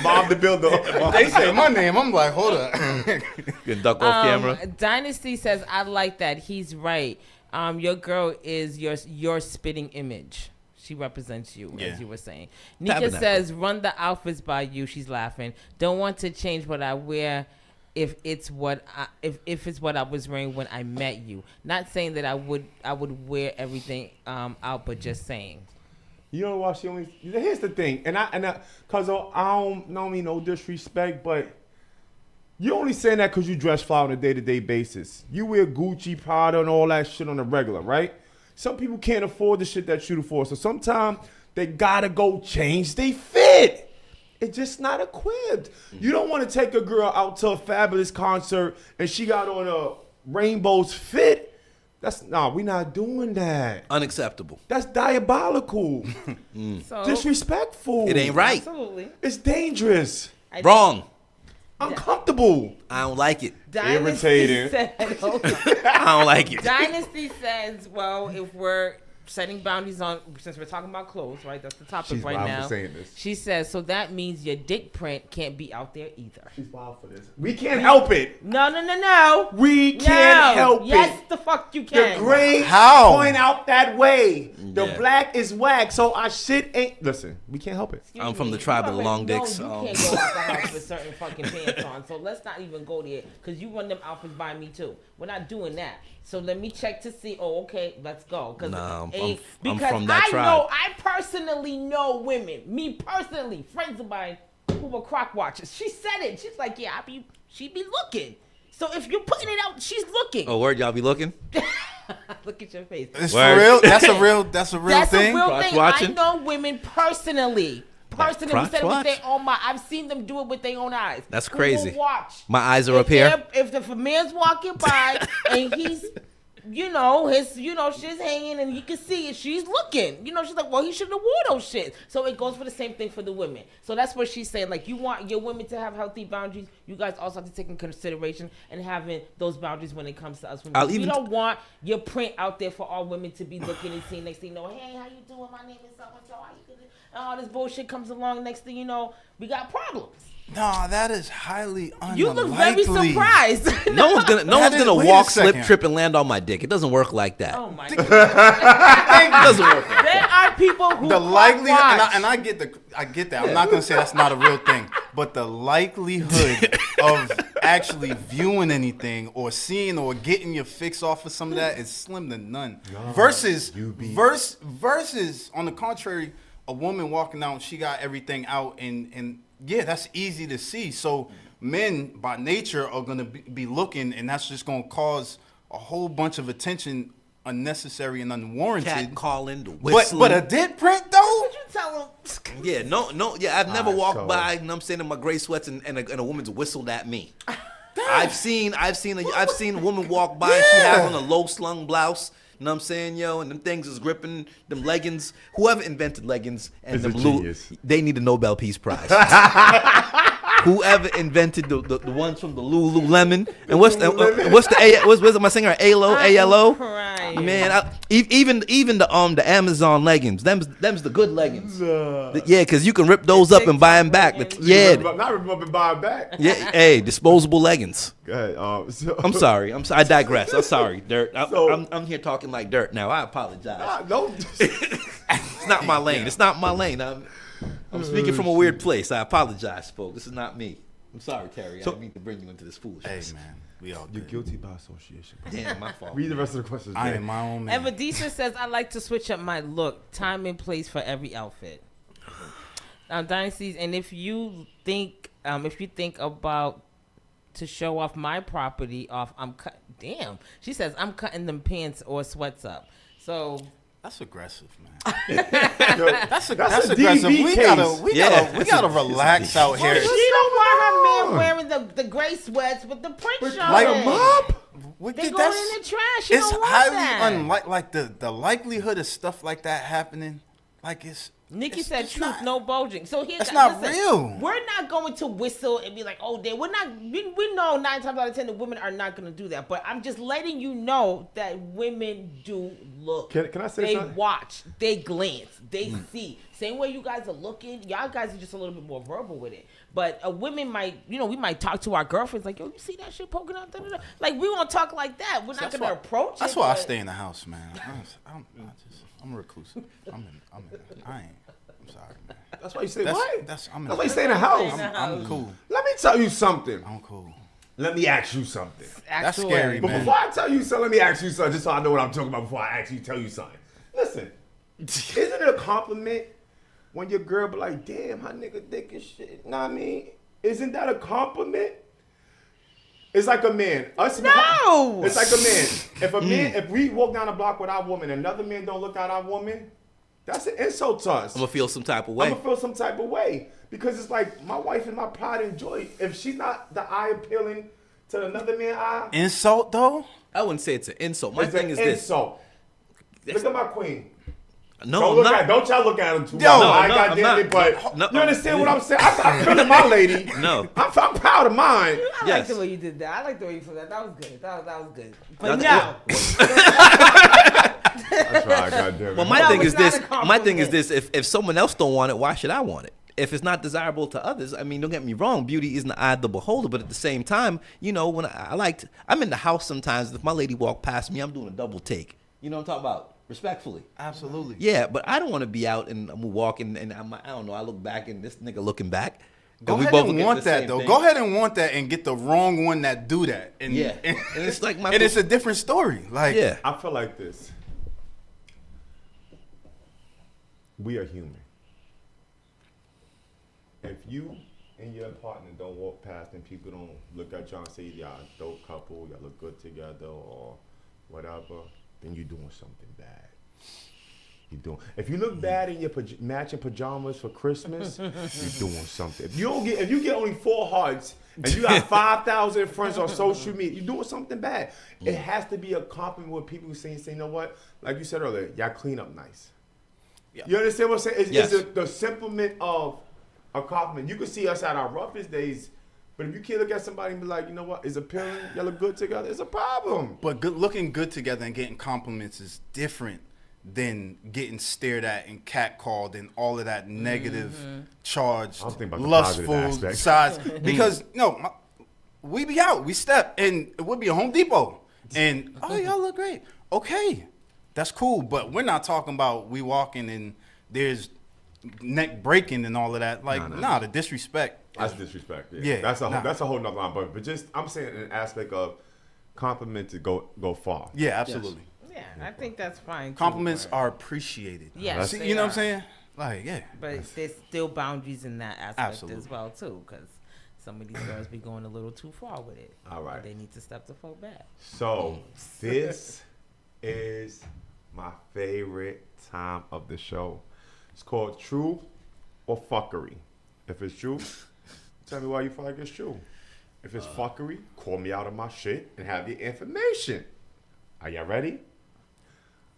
Bob the Builder. They say my name. I'm like, hold up. Can duck off camera. Dynasty says, I like that. He's right. Your girl is your spitting image. She represents you, as you were saying. Nika Tabernacle. says, run the outfits by you. She's laughing. Don't want to change what I wear if it's what I was wearing when I met you. Not saying that I would wear everything out, but just saying. You know why she only? Here's the thing, cause I don't mean no disrespect, but you only saying that cause you dress fly on a day-to-day basis. You wear Gucci, Prada, and all that shit on the regular, right? Some people can't afford the shit that you afford, so sometimes they gotta go change they fit. It's just not equipped. You don't want to take a girl out to a Fabulous concert and she got on a Rainbow's fit. We're not doing that. Unacceptable. That's diabolical. So, Disrespectful. It ain't right. absolutely. It's dangerous. Wrong. Uncomfortable. I don't like it. Dynasty Irritating. said, hold on. I don't like it. Dynasty says, well, if we're setting boundaries on, since we're talking about clothes, right? That's the topic She's right wild now. for saying this. She says, so that means your dick print can't be out there either. She's wild for this. We can't help it. No. We can't help Yes, it. the fuck you The can. grays How? point out that way. The Yeah. black is whack, so our shit ain't. Listen, we can't help it. Excuse I'm from me, the tribe you of the long already know dicks, You so- can't go out the house with certain fucking pants on. So let's not even go there because you run them outfits by me too. We're not doing that. So let me check to see. Oh, okay, let's go. Nah, I'm Because from that I tribe. know, I personally know women. Me personally, friends of mine who were crock watchers. She said it. She's like, yeah, she be looking. So if you're putting it out, she's looking. Oh, word, y'all be looking? Look at your face. It's Word. for real. That's a real That's thing. a real Crotch thing. watching? I know women personally. crotch We said it with watch? their own mind. I've seen them do it with their own eyes. That's Who crazy. will watch. My eyes are up here. If a man's walking by and he's shit's hanging and you can see it. She's looking. She's like, well, he shouldn't have wore those shit. So it goes for the same thing for the women. So that's what she's saying. Like, you want your women to have healthy boundaries. You guys also have to take in consideration and having those boundaries when it comes to us women. We don't want your print out there for all women to be looking and seeing. Next thing you know, hey, how you doing? My name is so-and-so. How you doing? And all this bullshit comes along. Next thing you know, we got problems. No, that is highly unlikely. You look very surprised. No one's gonna walk, slip, trip, and land on my dick. It doesn't work like that. Oh my god! It doesn't work. Like There are people who the likelihood, watch. and I get that. I'm not gonna say that's not a real thing, but the likelihood of actually viewing anything or seeing or getting your fix off of some of that is slim to none. Versus on the contrary, a woman walking out, she got everything out, and yeah, that's easy to see. So men by nature are gonna be looking, and that's just gonna cause a whole bunch of attention, unnecessary and unwarranted. Cat calling, the whistling. But a dick print though. What you tell them? Yeah, no. Yeah, I've never walked so- by. You know what I'm saying, in my gray sweats and a woman's whistled at me. I've seen a woman walk by. And she has on a low slung blouse. You know what I'm saying, yo? And them things is gripping them leggings. Whoever invented leggings and Is them a genius. they need a Nobel Peace Prize. Whoever invented the ones from the Lululemon and what's my singer ALO? Crying. Man, even the Amazon leggings, them's the good leggings. Yeah, because you can rip those up and buy them back. Yeah, Not rip 'em up and buy it back. yeah. Hey, disposable leggings. Go ahead. I'm sorry. I digress. I'm sorry, Dirt. So- I'm here talking like Dirt now. I apologize. No. It's not my lane. It's not my lane. I'm speaking from a weird place. I apologize, folks. This is not me. I'm sorry, Terry. I didn't mean to bring you into this Hey foolishness. man, we all You're good. guilty by association. Damn, my fault. Read the rest of the questions. I man. am my own man. Evadisa says, I like to switch up my look. Time and place for every outfit. Dynasties, and if you think about to show off my property off, damn. She says, I'm cutting them pants or sweats up. So That's aggressive, man. That's a aggressive. DV We case. gotta relax out Well, here. she don't want her man wearing the gray sweats with the print showing. Like They going in the trash. She It's don't want highly that. unlikely. Like the likelihood of stuff like that happening, like it's. Nikki it's said, just "Truth, not- no bulging." So here's That's not real. We're not going to whistle and be like, "Oh, we're not." We know 9 times out of 10 the women are not going to do that. But I'm just letting you know that women do look. Can I say they something? watch, they glance, they see. Same way you guys are looking. Y'all guys are just a little bit more verbal with it. But a women might, we might talk to our girlfriends like, "Yo, you see that shit poking out?" Da-da-da. Like we won't talk like that. We're not going to approach it. That's why I but- stay in the house, man. I'm a recluse. I'm sorry, man. That's why you say That's what? that's That's why you stay in the house. I'm cool. Let me tell you something. I'm cool. Let me ask you something. That's Actually. scary, But man. before I tell you something, let me ask you something, just so I know what I'm talking about before I actually tell you something. Listen, isn't it a compliment when your girl be like, "Damn, her nigga dick and shit"? Know what I mean? Isn't that a compliment? It's like a man. No! It's like a man. If we walk down the block with our woman, another man don't look at our woman, that's an insult to us. I'm gonna feel some type of way. I'm gonna feel some type of way because it's like my wife is my pride and joy. If she's not the eye appealing to another man's eye, Insult though? I wouldn't say it's an insult. My it's thing an is this. insult. Look at my queen. No, Don't I'm look not. at. Don't y'all look at him too much. Yo, I no, goddamn I'm it, not. but No. you understand what I'm saying? I'm feeling my lady. No. I'm proud of mine. I like Yes. the way you did that. I like the way you said that. That was good. That was good. But That's- no. That's right, goddamn it. Well, my No, thing it's is not this. a compliment. My thing is this. If someone else don't want it, why should I want it? If it's not desirable to others, I mean, don't get me wrong. Beauty isn't the eye of the beholder, but at the same time, when I'm in the house sometimes. If my lady walk past me, I'm doing a double take. You know what I'm talking about? Respectfully. Absolutely. Yeah, but I don't want to be out and I'm walking and I don't know. I look back and this nigga looking back. Go we ahead both and looking at want the that same though. thing. Go ahead and want that and get the wrong one that do that. And, Yeah. And it's like my and it's a different story. Like Yeah. I feel like this. We are human. If you and your partner don't walk past and people don't look at y'all and say y'all a dope couple, y'all look good together or whatever, then you're doing something bad. If you look bad in your matching pajamas for Christmas, you're doing something. If you get only 4 hearts and you got 5,000 friends on social media, you're doing something bad. It has to be a compliment when people say, you know what? Like you said earlier, y'all clean up nice. Yeah. You understand what I'm saying? It's the simplement of a compliment. You can see us at our roughest days, but if you can't look at somebody and be like, you know what, it's appealing, y'all look good together, it's a problem. But looking good together and getting compliments is different than getting stared at and catcalled and all of that negative, charged, lustful sides. Because we be out, we step, and it would be a Home Depot, and y'all look great. Okay, that's cool, but we're not talking about we walking and there's neck breaking and all of that. Like, the disrespect. That's disrespect. Yeah, that's a whole nother line. But just I'm saying an aspect of compliment to go far. Yeah, absolutely. Yes. Yeah, I think that's fine. Compliments are appreciated. Yes, you know what I'm saying? Like, yeah. But there's still boundaries in that aspect as well too, because some of these girls be going a little too far with it. All right. They need to step the fuck back. So this is my favorite time of the show. It's called True or Fuckery. If it's true, tell me why you feel like it's true. If it's fuckery, call me out of my shit and have your information. Are y'all ready?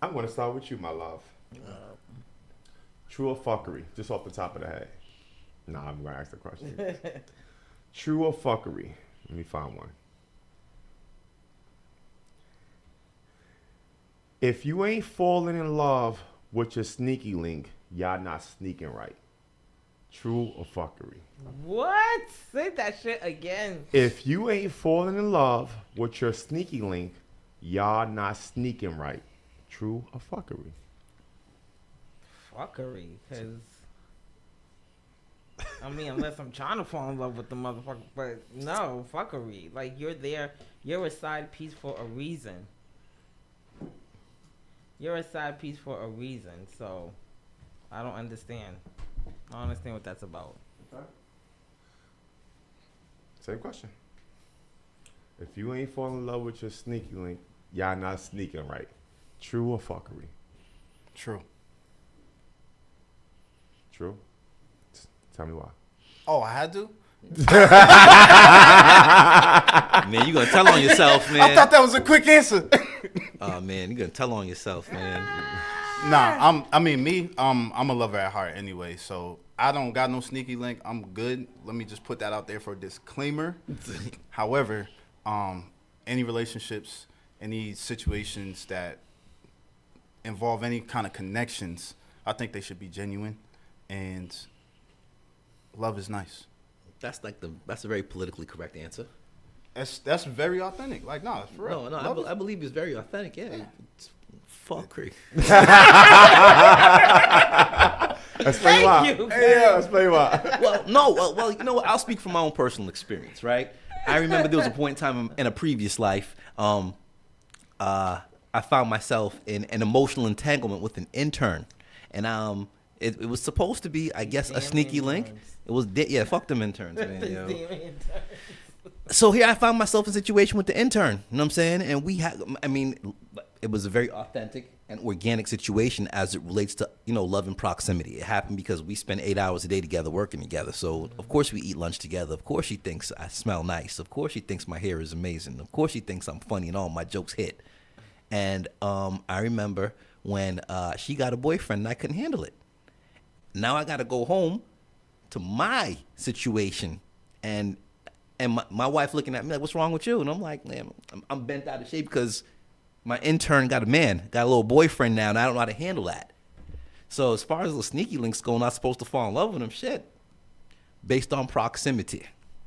I'm going to start with you, my love. True or fuckery? Just off the top of the head. Nah, I'm going to ask the question. True or fuckery? Let me find one. If you ain't falling in love with your sneaky link, y'all not sneaking right. True or fuckery? What? Say that shit again. If you ain't falling in love with your sneaky link, y'all not sneaking right. True or fuckery? Fuckery, because I mean, unless I'm trying to fall in love with the motherfucker, but no, fuckery. Like, you're there, you're a side piece for a reason. You're a side piece for a reason, so I don't understand. I don't understand what that's about. Okay. Same question. If you ain't falling in love with your sneaky link, y'all not sneaking right. True or fuckery? True. True? Tell me why. Oh, I had to? Man, you gonna tell on yourself, man. I thought that was a quick answer. Oh man, you gonna tell on yourself, man. Nah, I'm a lover at heart anyway, so I don't got no sneaky link. I'm good. Let me just put that out there for a disclaimer. However, any relationships, any situations that involve any kind of connections, I think they should be genuine, and love is nice. That's a very politically correct answer. That's very authentic. Like, nah, for real. No, I believe it's very authentic. Yeah. It's fuckery. Explain why. you, Yeah, explain why. Well, you know what? I'll speak from my own personal experience, right? I remember there was a point in time in a previous life, I found myself in an emotional entanglement with an intern, and it was supposed to be, I guess, a sneaky link. It was fuck them interns, man. You know? So here I found myself in a situation with the intern. You know what I'm saying? And it was a very authentic and organic situation as it relates to, love and proximity. It happened because we spent 8 hours a day together working together. So, of course, we eat lunch together. Of course, she thinks I smell nice. Of course, she thinks my hair is amazing. Of course, she thinks I'm funny and all my jokes hit. And I remember when she got a boyfriend and I couldn't handle it. Now I got to go home to my situation and my wife looking at me like, what's wrong with you? And I'm like, man, I'm bent out of shape because my intern got a little boyfriend now, and I don't know how to handle that. So as far as the sneaky links go, I'm not supposed to fall in love with him. Shit. Based on proximity.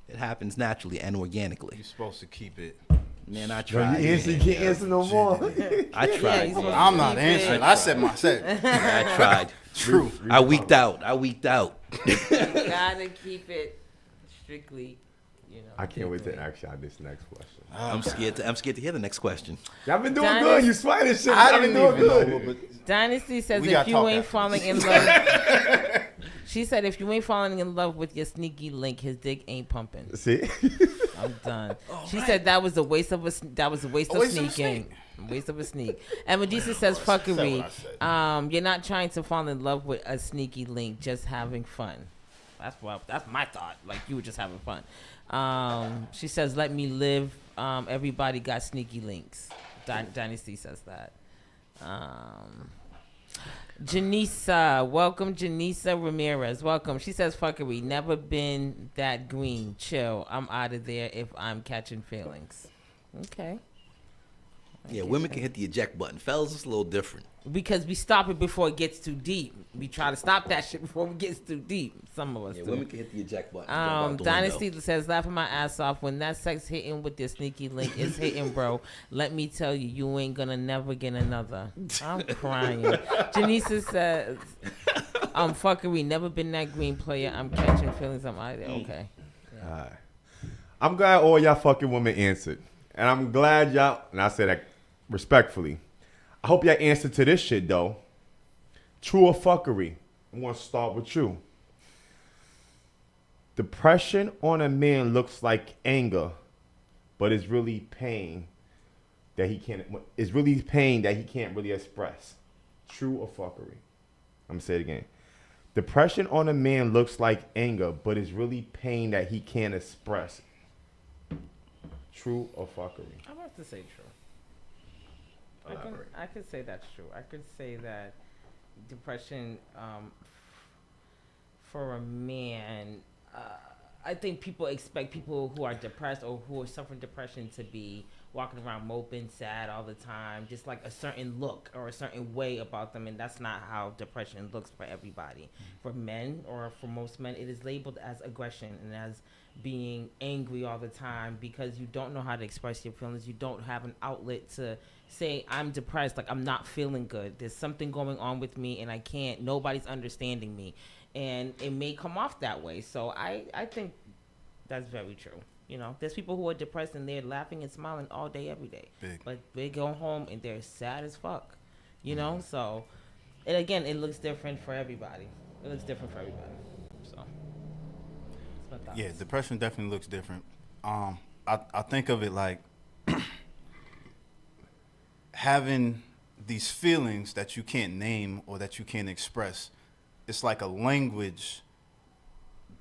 It happens naturally and organically. You're supposed to keep it. Man, I tried. You can't answer no more. I tried. Yeah, I'm not answering. I said my set. I tried. True. I weaked out. Gotta keep it strictly, I can't wait to ask y'all this next question. I'm scared to hear the next question. Y'all been doing Dynasty. good. You sweating shit. I Y'all been didn't doing even good. know, but Dynasty says We if gotta you talk ain't after falling in love, she said if you ain't falling in love with your sneaky link, his dick ain't pumping. See? I'm done. She said that was a waste of sneaking. Waste of a sneak. And Medusa says, fuckery. You're not trying to fall in love with a sneaky link, just having fun. That's my thought. Like, you were just having fun. She says, let me live. Everybody got sneaky links. Dynasty says that. Janisa, welcome. Janisa Ramirez, welcome. She says, fuckery, never been that green. Chill. I'm out of there if I'm catching feelings. Okay. Yeah, women can hit the eject button. Fellas, it's a little different. Because we stop it before it gets too deep. We try to stop that shit before it gets too deep. Some of us do. Women can hit the eject button. Dynasty says, laughing my ass off. When that sex hitting with your sneaky link is hitting, bro, let me tell you, you ain't gonna never get another. I'm crying. Janisa says, fuckery, never been that green player. I'm catching feelings. I'm out of there. Okay. Yeah. All right. I'm glad all y'all fucking women answered. And I'm glad y'all, and I say that respectfully, I hope y'all answer to this shit, though. True or fuckery? I want to start with you. Depression on a man looks like anger, but it's really pain that he can't. It's really pain that he can't really express. True or fuckery? I'm gonna say it again. Depression on a man looks like anger, but it's really pain that he can't express. True or fuckery? I'm about to say true. I could say that's true. I could say that depression for a man, I think people expect people who are depressed or who are suffering depression to be walking around moping, sad all the time, just like a certain look or a certain way about them, and that's not how depression looks for everybody. For men, or for most men, it is labeled as aggression and as being angry all the time because you don't know how to express your feelings. You don't have an outlet to say, I'm depressed, like I'm not feeling good. There's something going on with me and I can't, nobody's understanding me. And it may come off that way. So I think that's very true. You know, there's people who are depressed and they're laughing and smiling all day, every day. Big. But they go home and they're sad as fuck. You know, so, and again, it looks different for everybody. It looks different for everybody. So, that's my thoughts. Yeah, depression definitely looks different. I think of it like having these feelings that you can't name or that you can't express. It's like a language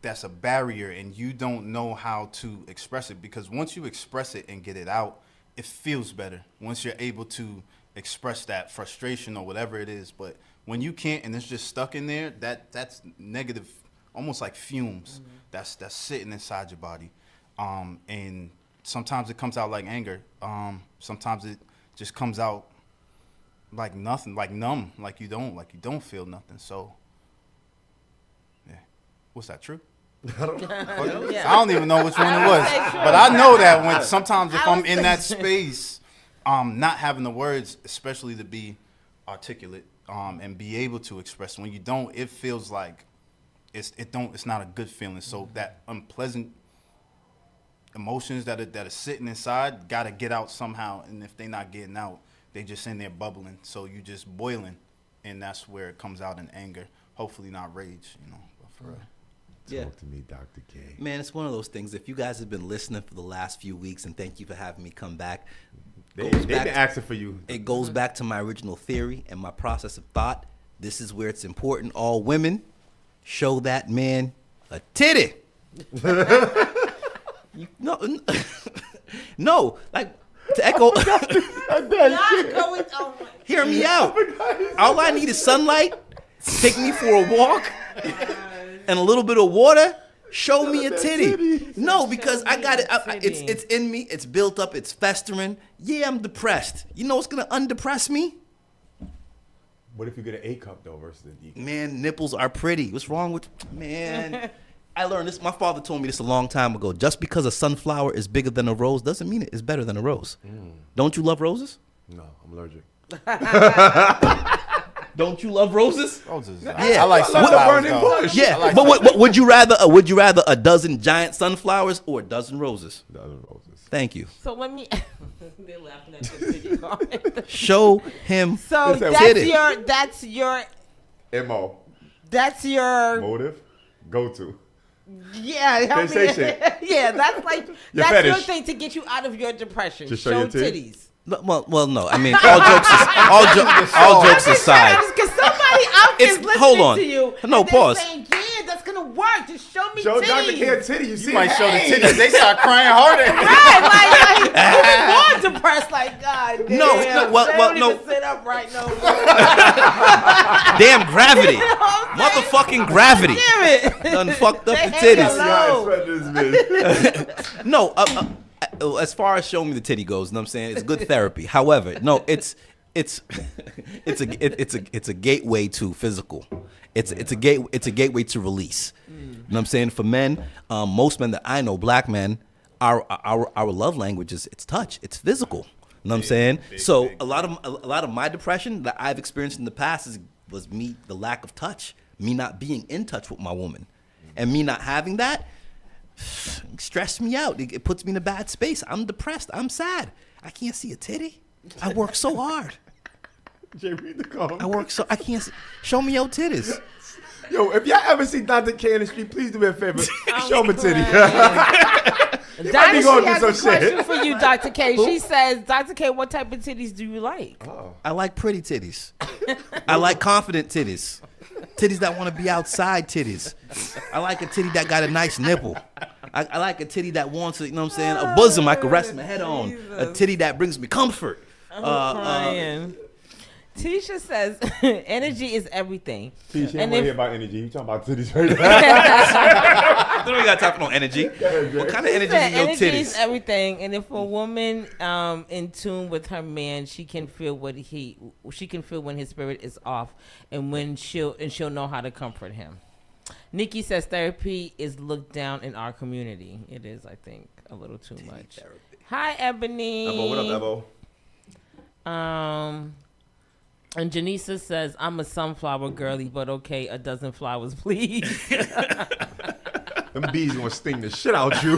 that's a barrier and you don't know how to express it, because once you express it and get it out, it feels better once you're able to express that frustration or whatever it is. But when you can't and it's just stuck in there, that's negative, almost like fumes. That's sitting inside your body. And sometimes it comes out like anger. Sometimes it just comes out like nothing, like numb, like you don't feel nothing. So yeah. What's that, true? I don't even know which one it was, but I know that when sometimes if I'm in that space, not having the words, especially to be articulate, and be able to express. When you don't, it feels like it's not a good feeling. So that unpleasant emotions that are sitting inside gotta get out somehow. And if they're not getting out, they just in there bubbling. So you just boiling, and that's where it comes out in anger. Hopefully not rage, you know. But for real. Yeah. Talk to me, Dr. K. Man, it's one of those things. If you guys have been listening for the last few weeks, and thank you for having me come back. They've been asking for you. It goes back to my original theory and my process of thought. This is where it's important. All women, show that man a titty. No, like to echo. Hear me out. All I need is sunlight. Take me for a walk. And a little bit of water, show me a titty. No, because I got it. It's in me. It's built up. It's festering. Yeah, I'm depressed. You know what's gonna undepress me? What if you get an A cup though versus the D cup? Man, nipples are pretty. What's wrong with man? I learned this. My father told me this a long time ago. Just because a sunflower is bigger than a rose doesn't mean it is better than a rose. Don't you love roses? No, I'm allergic. Don't you love roses? Roses. Yeah. I like sunflowers. Bush. Yeah, like but what, would you rather? Would you rather a dozen giant sunflowers or a dozen roses? Dozen roses. Thank you. So let me. They're laughing at the titty comment. Show him. So that's your MO. That's your Motive. Go to. Yeah, help me. Sensation. Yeah, that's like Your that's fetish. your thing to get you out of your depression. Just show your titties? titties. Well, no. I mean, all jokes aside. Because somebody out there is listening hold on. to you. No, and they're pause. saying, yeah, that's gonna work. Just show me Show titties. Dr. K a titty. You see, You might show the hey. titties. They start crying harder. Right, like even more depressed. Like God, damn, No, they don't even sit up right now. Damn gravity. You know what I'm saying? Motherfucking gravity. Damn it. Done fucked up the They hang titties. alone. Yeah, I expect this bitch. No, as far as showing me the titty goes, you know what I'm saying? It's good therapy. However, no, it's a gateway to physical. It's a gateway to release. You know what I'm saying? For men, most men that I know, black men, our love language is it's touch. It's physical. You know what I'm saying? So a lot of my depression that I've experienced in the past was the lack of touch, me not being in touch with my woman, and me not having that stressed me out. It puts me in a bad space. I'm depressed. I'm sad. I can't see a titty. I work so hard. Jay, read the comment. I can't see. Show me your titties. Yo, if y'all ever see Dr. K in the street, please do me a favor. Show me a titty. You might be Dynasty going has through a some question shit. for you, Dr. K. She says, Dr. K, what type of titties do you like? I like pretty titties. I like confident titties. Titties that want to be outside titties. I like a titty that got a nice nipple. I like a titty that wants, you know what I'm saying, a bosom I can rest my head on. A titty that brings me comfort. Crying. Tisha says, energy is everything. See, she And ain't want to if- hear about energy. You talking about titties right now. Don't we got time for no energy? What kind of energy Said is in your energy is titties? everything, and if a woman in tune with her man, she can feel when his spirit is off, and when she'll know how to comfort him. Nikki says therapy is looked down in our community. It is, I think, a little too much. therapy. Hi, Ebony. Ebo, what up, Ebo? And Janisa says, I'm a sunflower girly, but okay, a dozen flowers, please. Them bees gonna sting the shit out you.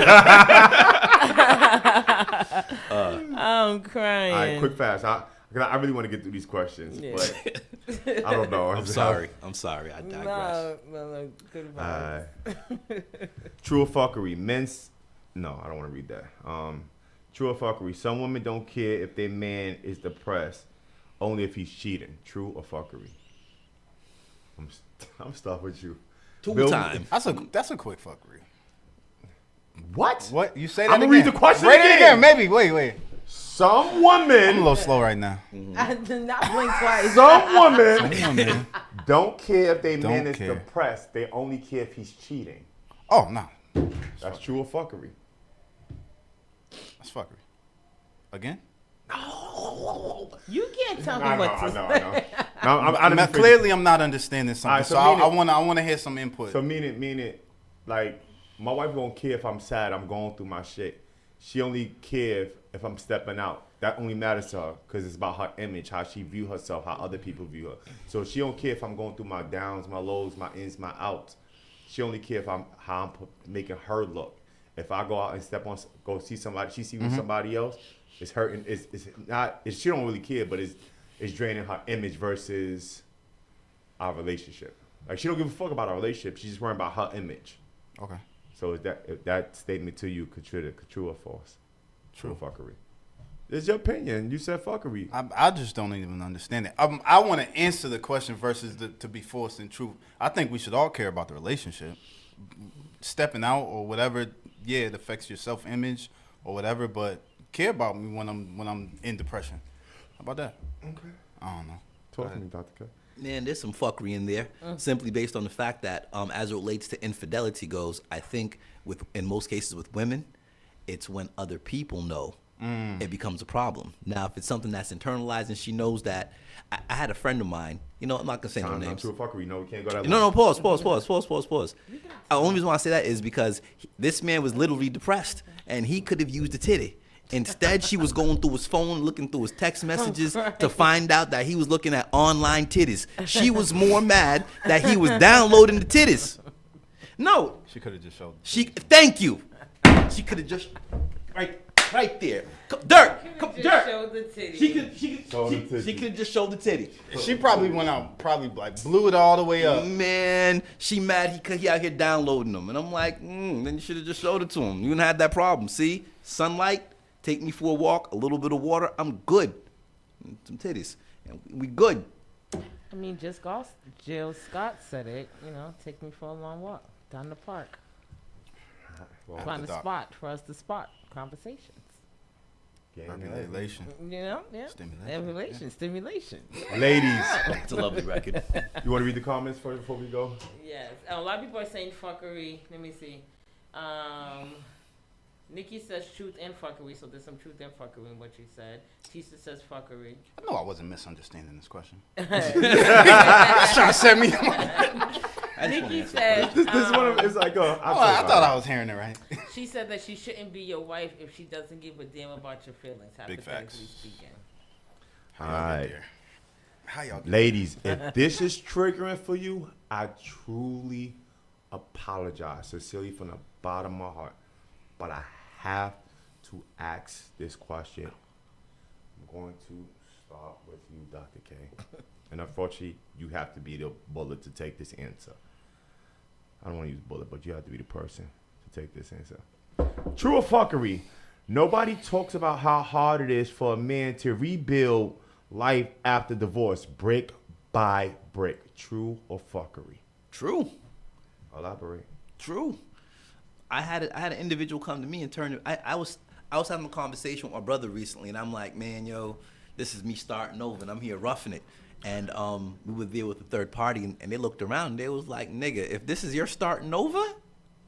I'm crying. All right, quick, fast. I really want to get through these questions, Yeah. but I don't know. I'm sorry. I digress. No, good vibes. True or fuckery? No, I don't want to read that. True or fuckery? Some women don't care if their man is depressed, only if he's cheating. True or fuckery? I'm stuck with you. Two time. That's a quick fuckery. What? What? You say that I'm again? gonna read the question Read it again. again. Maybe. Wait. Some I'm a women, little slow right now. I did not blink twice. some women Man. don't care if their Don't man is care. depressed. They only care if he's cheating. Oh, no. That's true or fuckery? That's fuckery. Again? You can't tell me I what to say. know. No, I'm Now, clearly, I'm not understanding something. Alright, so so I meaning- want to hear some input. So mean it, like my wife don't care if I'm sad, I'm going through my shit. She only cares if I'm stepping out. That only matters to her because it's about her image, how she view herself, how other people view her. So she don't care if I'm going through my downs, my lows, my ins, my outs. She only care if how I'm making her look. If I go out and go see somebody, she see with somebody else, it's hurting. It's not. She don't really care, but it's draining her image versus our relationship. Like she don't give a fuck about our relationship. She's just worrying about her image. Okay. So is that statement to you true or false? True or fuckery? It's your opinion. You said fuckery. I just don't even understand it. I want to answer the question versus to be forced in truth. I think we should all care about the relationship. Stepping out or whatever, yeah, it affects your self-image or whatever, but care about me when I'm in depression. How about that? Okay. I don't know. Talk to me, Dr. K. Man, there's some fuckery in there, simply based on the fact that, as it relates to infidelity goes, I think in most cases with women, it's when other people know it becomes a problem. Now, if it's something that's internalized and she knows that, I had a friend of mine. You know, I'm not gonna say no Time names. true or fuckery. No, we can't go that. No, long. pause. The only reason why I say that is because this man was literally depressed, and he could have used a titty. Instead, she was going through his phone, looking through his text messages to find out that he was looking at online titties. She was more mad that he was downloading the titties. No, She could have just showed. thank you. She could have just right there. Dirk. Show the titty. She could have just showed the titty. She probably went out, like blew it all the way up. Man, she mad he out here downloading them. And I'm like, then you should have just showed it to him. You didn't have that problem. See? Sunlight, take me for a walk, a little bit of water, I'm good. Some titties, and we good. I mean, Jill Scott said it. You know, take me for a long walk down the park. Find a spot for us to spot conversations. Regulation. You know, yeah. Stimulation. Ladies, It's a lovely record. you want to read the comments first before we go? Yes. A lot of people are saying fuckery. Let me see. Nikki says truth and fuckery, so there's some truth and fuckery in what you said. Tisha says fuckery. I know I wasn't misunderstanding this question. Trying to set me up. Nikki said. This one of, it's like I thought I was hearing it right. She said that she shouldn't be your wife if she doesn't give a damn about your feelings. Big facts. Hypothetically speaking. All right. How y'all get Ladies, if this is triggering for you, I truly apologize sincerely from the bottom of my heart. But I have to ask this question. I'm going to start with you, Dr. K. And unfortunately, you have to be the bullet to take this answer. I don't want to use bullet, but you have to be the person to take this answer. True or fuckery? Nobody talks about how hard it is for a man to rebuild life after divorce, brick by brick. True or fuckery? True. Elaborate. True. I had an individual come to me and turn. I was having a conversation with my brother recently, and I'm like, man, yo, this is me starting over, and I'm here roughing it. And we were there with a third party, and they looked around, and they was like, nigga, if this is your starting over,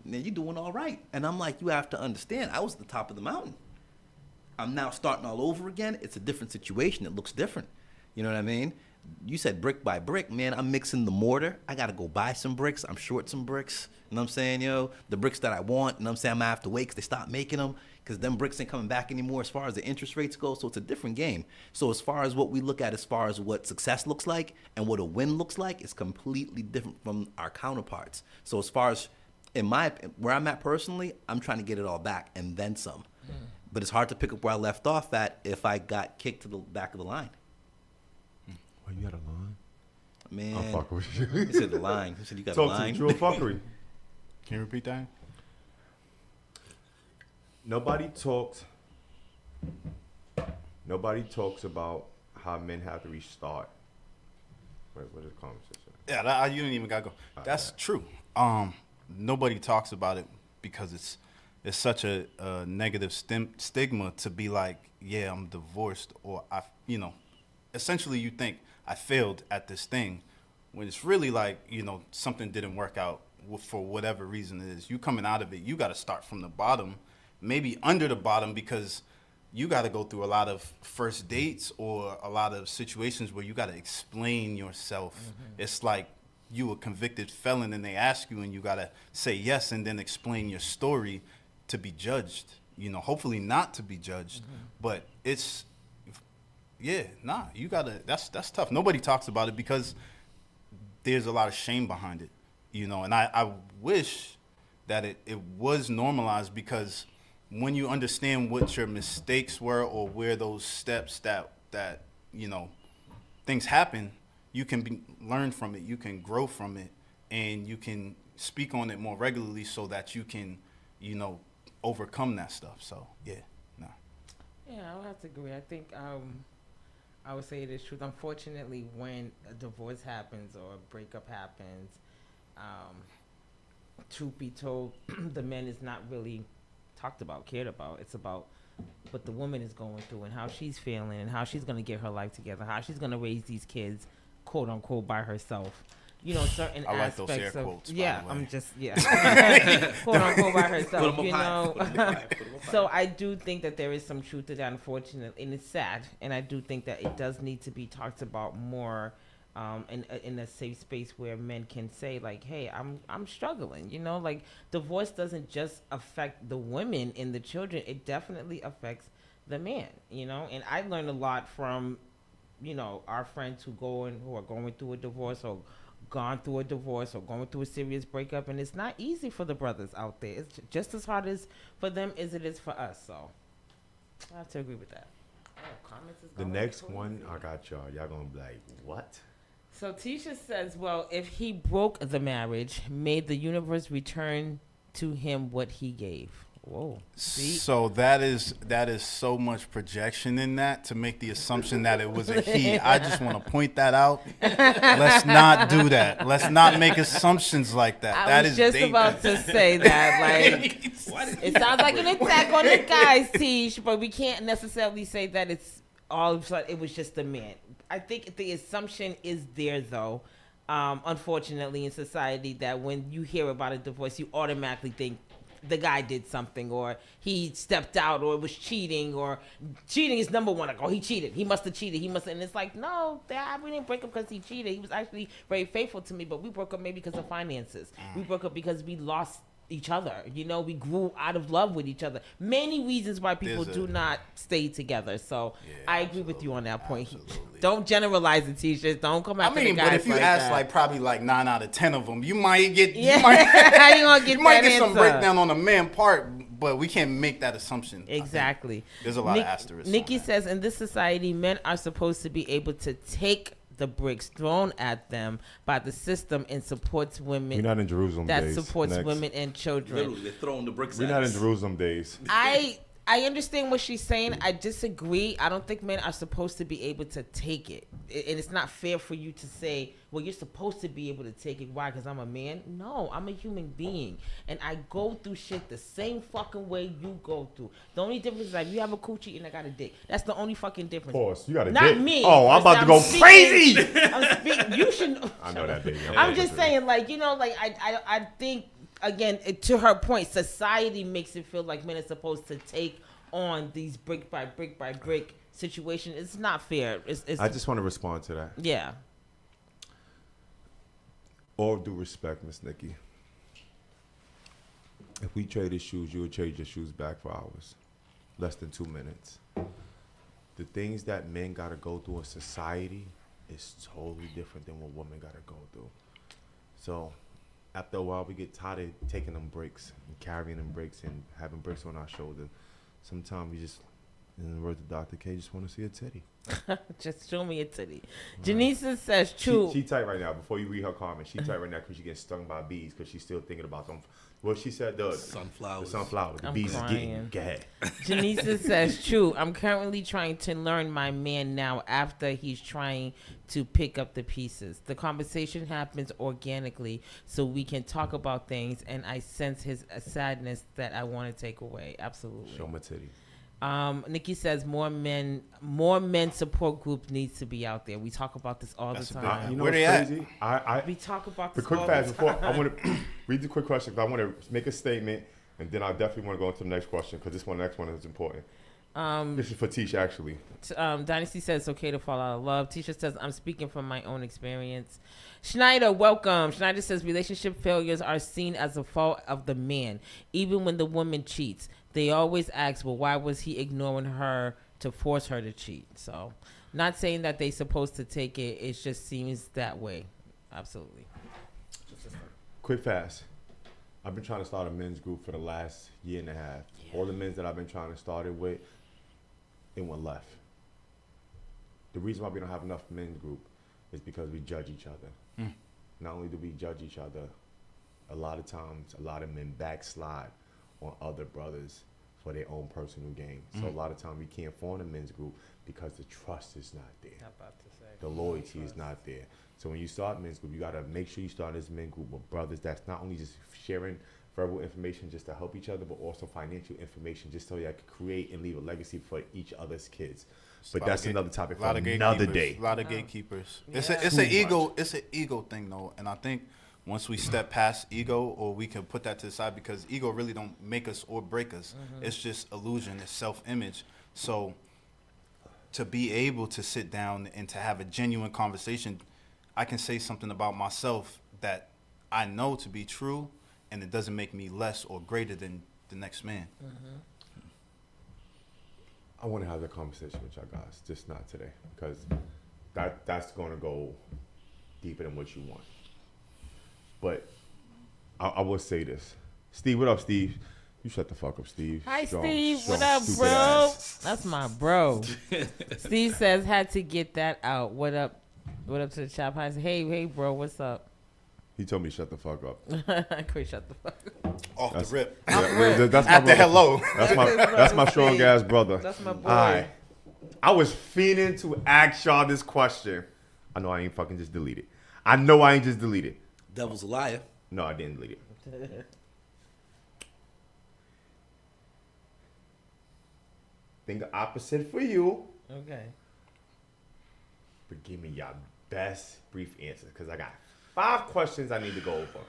then you doing all right. And I'm like, you have to understand, I was at the top of the mountain. I'm now starting all over again. It's a different situation. It looks different. You know what I mean? You said brick by brick, man. I'm mixing the mortar. I got to go buy some bricks. I'm short some bricks. You know what I'm saying, yo? The bricks that I want, you know what I'm saying? I'm going to have to wait because they stopped making them because them bricks ain't coming back anymore as far as the interest rates go. So it's a different game. So as far as what we look at as far as what success looks like and what a win looks like, it's completely different from our counterparts. So as far as where I'm at personally, I'm trying to get it all back and then some. But it's hard to pick up where I left off at if I got kicked to the back of the line. Oh, you got a line? Man, I'm fucking with you. he said the line. He said you got Talk a line. to me, true or fuckery? Can you repeat that? Nobody talks about how men have to restart. Wait, what is the conversation? Yeah, you didn't even gotta go. That's true. Nobody talks about it because it's such a negative stigma to be like, yeah, I'm divorced, or essentially you think I failed at this thing, when it's really like, something didn't work out for whatever reason it is. You coming out of it, you got to start from the bottom, maybe under the bottom, because you got to go through a lot of first dates or a lot of situations where you got to explain yourself. Mm-hmm. It's like you a convicted felon and they ask you and you got to say yes and then explain your story to be judged, hopefully not to be judged, but it's, you gotta, that's tough. Nobody talks about it because there's a lot of shame behind it, and I wish that it was normalized, because when you understand what your mistakes were or where those steps that things happen, you can learn from it, you can grow from it, and you can speak on it more regularly so that you can, overcome that stuff. So, yeah, Yeah, I would have to agree. I think I would say it is truth. Unfortunately, when a divorce happens or a breakup happens, truth be told, the man is not really talked about, cared about. It's about what the woman is going through and how she's feeling and how she's going to get her life together, how she's going to raise these kids, quote unquote, by herself. Certain I like aspects those air of quotes, by yeah, the way. I'm just quote unquote by herself. So I do think that there is some truth to that, unfortunately, and it's sad. And I do think that it does need to be talked about more, in a safe space where men can say like, "Hey, I'm struggling." Like divorce doesn't just affect the women and the children; it definitely affects the man. And I learned a lot from, our friends who are going through a divorce or gone through a divorce or going through a serious breakup, and it's not easy for the brothers out there. It's just as hard as for them as it is for us. So I have to agree with that. Comments is The going next crazy. one, I got y'all. Y'all gonna be like, what? So Tisha says, well, if he broke the marriage, may the universe return to him what he gave. Whoa. See? So that is so much projection in that to make the assumption that it was a he. I just want to point that out. Let's not do that. Let's not make assumptions like that. I was just about to say that. Like, it sounds like an attack on the guys, Tish, but we can't necessarily say that it's all of a sudden it was just a man. I think the assumption is there, though, unfortunately, in society, that when you hear about a divorce, you automatically think the guy did something, or he stepped out, or it was cheating, or cheating is number one. Like, oh, he cheated. He must have cheated. And it's like, no, we didn't break up because he cheated. He was actually very faithful to me, but we broke up maybe because of finances. We broke up because we lost each other. You know, we grew out of love with each other. Many reasons why people do not stay together. So I agree with you on that point. Absolutely. Don't generalize it, T-shirts. Don't come after the guys. But if you ask like probably like 9 out of 10 of them, you might get How you gonna get you might that get some answer? breakdown on the man part, but we can't make that assumption. Exactly. There's a lot of asterisks. Nikki says, in this society, men are supposed to be able to take the bricks thrown at them by the system and supports women. We're not in Jerusalem that days. supports Next. women and children. Literally, they're throwing the bricks We're at not in us. Jerusalem days. I understand what she's saying. I disagree. I don't think men are supposed to be able to take it. And it's not fair for you to say, well, you're supposed to be able to take it. Why? Because I'm a man? No, I'm a human being. And I go through shit the same fucking way you go through. The only difference is like you have a coochie and I got a dick. That's the only fucking difference. Of course, you got a Not dick. me. Oh, I'm about to go crazy. I'm speaking. You should. I know that, baby. I'm just saying, like, you know, like I think, again, to her point, society makes it feel like men are supposed to take on these brick by brick situation. It's not fair. It's I just want to respond to that. Yeah. All due respect, Miss Nikki. If we traded shoes, you would trade your shoes back for ours. Less than 2 minutes. The things that men got to go through in society is totally different than what women got to go through. So after a while, we get tired of taking them breaks and carrying them breaks and having bricks on our shoulder. Sometimes we just, in the words of Dr. K, just want to see a titty. Just show me a titty. Janisa says, true. She tight right now. Before you read her comment, she tight right now because she getting stung by bees because she's still thinking about them. What she said, the sunflowers. The I'm bees crying. is getting. Go ahead. Janisa says, true. I'm currently trying to learn my man now after he's trying to pick up the pieces. The conversation happens organically so we can talk about things, and I sense his sadness that I want to take away. Absolutely. Show my titty. Nikki says more men support group needs to be out there. We talk about this all the time. You know Where what's they crazy? We talk about The this quick all fast the before time. I want to read the quick question because I want to make a statement and then I definitely want to go into the next question because this next one is important. This is for Tisha actually. Dynasty says it's okay to fall out of love. Tisha says I'm speaking from my own experience. Schneider, welcome. Schneider says relationship failures are seen as a fault of the man, even when the woman cheats. They always ask, well, why was he ignoring her to force her to cheat? So, not saying that they're supposed to take it. It just seems that way. Absolutely. Quick fast. I've been trying to start a men's group for the last year and a half. All the men's that I've been trying to start it with, it went left. The reason why we don't have enough men's group is because we judge each other. Not only do we judge each other, a lot of times, a lot of men backslide on other brothers for their own personal gain. So a lot of time we can't form a men's group because the trust is not there. The loyalty is not there. So when you start men's group, you gotta make sure you start this men's group with brothers that's not only just sharing verbal information just to help each other, but also financial information just so you can create and leave a legacy for each other's kids. But that's another topic for another day. A lot of gatekeepers. It's an ego thing though, and I think once we step past ego, or we can put that to the side, because ego really don't make us or break us. It's just illusion, it's self-image. So to be able to sit down and to have a genuine conversation, I can say something about myself that I know to be true, and it doesn't make me less or greater than the next man. I want to have that conversation with y'all guys, just not today, because that's going to go deeper than what you want. But I will say this. Steve, what up, Steve? You shut the fuck up, Steve. Hi, Strong, Steve. strong, What up, stupid bro? ass. That's my bro. Steve says, had to get that out. What up? What up to the chop? Hey, bro, what's up? He told me shut the fuck up. Chris, shut the fuck up. Off the rip. That's my At the brother. hello. That's my strong ass brother. That's my boy. All right. I was fiending to ask y'all this question. I know I ain't fucking just delete it. I know I ain't just delete it. Devil's a liar. No, I didn't delete it. Think the opposite for you. Okay. But give me your best brief answer, because I got 5 questions I need to go over.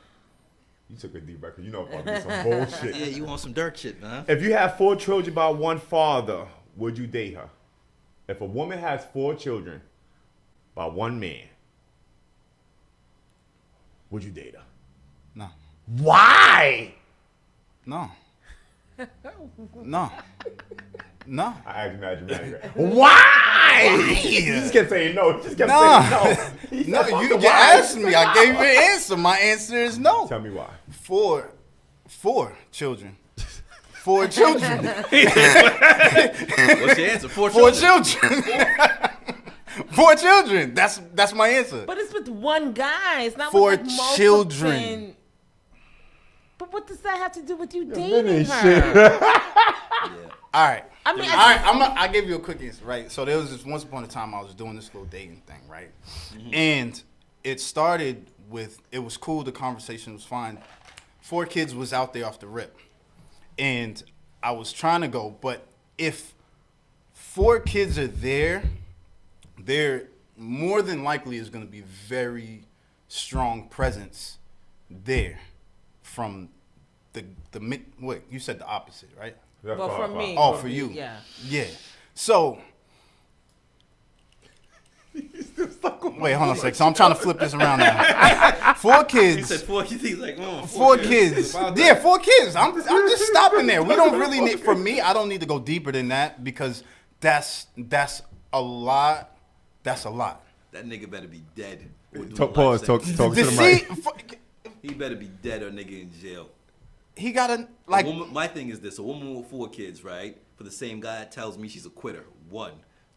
You took a deep breath, 'cause you know about to be some bullshit. Yeah, you want some dirt shit, man. If you have 4 children by one father, would you date her? If a woman has 4 children by one man, would you date her? No. Why? No. No. No. I asked Magic. Why? You just kept saying no. You just kept saying no. He said, No, "Fuck you the just why." asked me. I gave you an answer. My answer is no. Tell me why. 4 children. 4 children. What's your answer? 4 4 children. children. 4 children. That's my answer. But it's with one guy. It's not 4 with like multiple children. men. But what does that have to do with you that dating ain't her? All right. I mean, all right. I'll give you a quick answer, right? So there was this once upon a time I was doing this little dating thing, right? And it started with, it was cool. The conversation was fine. 4 kids was out there off the rip. And I was trying to go, but if 4 kids are there more than likely is going to be very strong presence there from the wait, you said the opposite, right? Well, for me. Oh, for you. Yeah. Yeah. So wait, hold on a sec. So I'm trying to flip this around now. 4 kids. He said 4 kids. He's like, 4 kids. Yeah, 4 kids. I'm just stopping there. We don't really need, for me, I don't need to go deeper than that, because that's a lot. That's a lot. That nigga better be dead. or doing Pause. life Talk sentence. to the mic. He better be dead or nigga in jail. He got to, A like, woman, my thing is this: a woman with 4 kids, right? For the same guy that tells me she's a quitter. 1,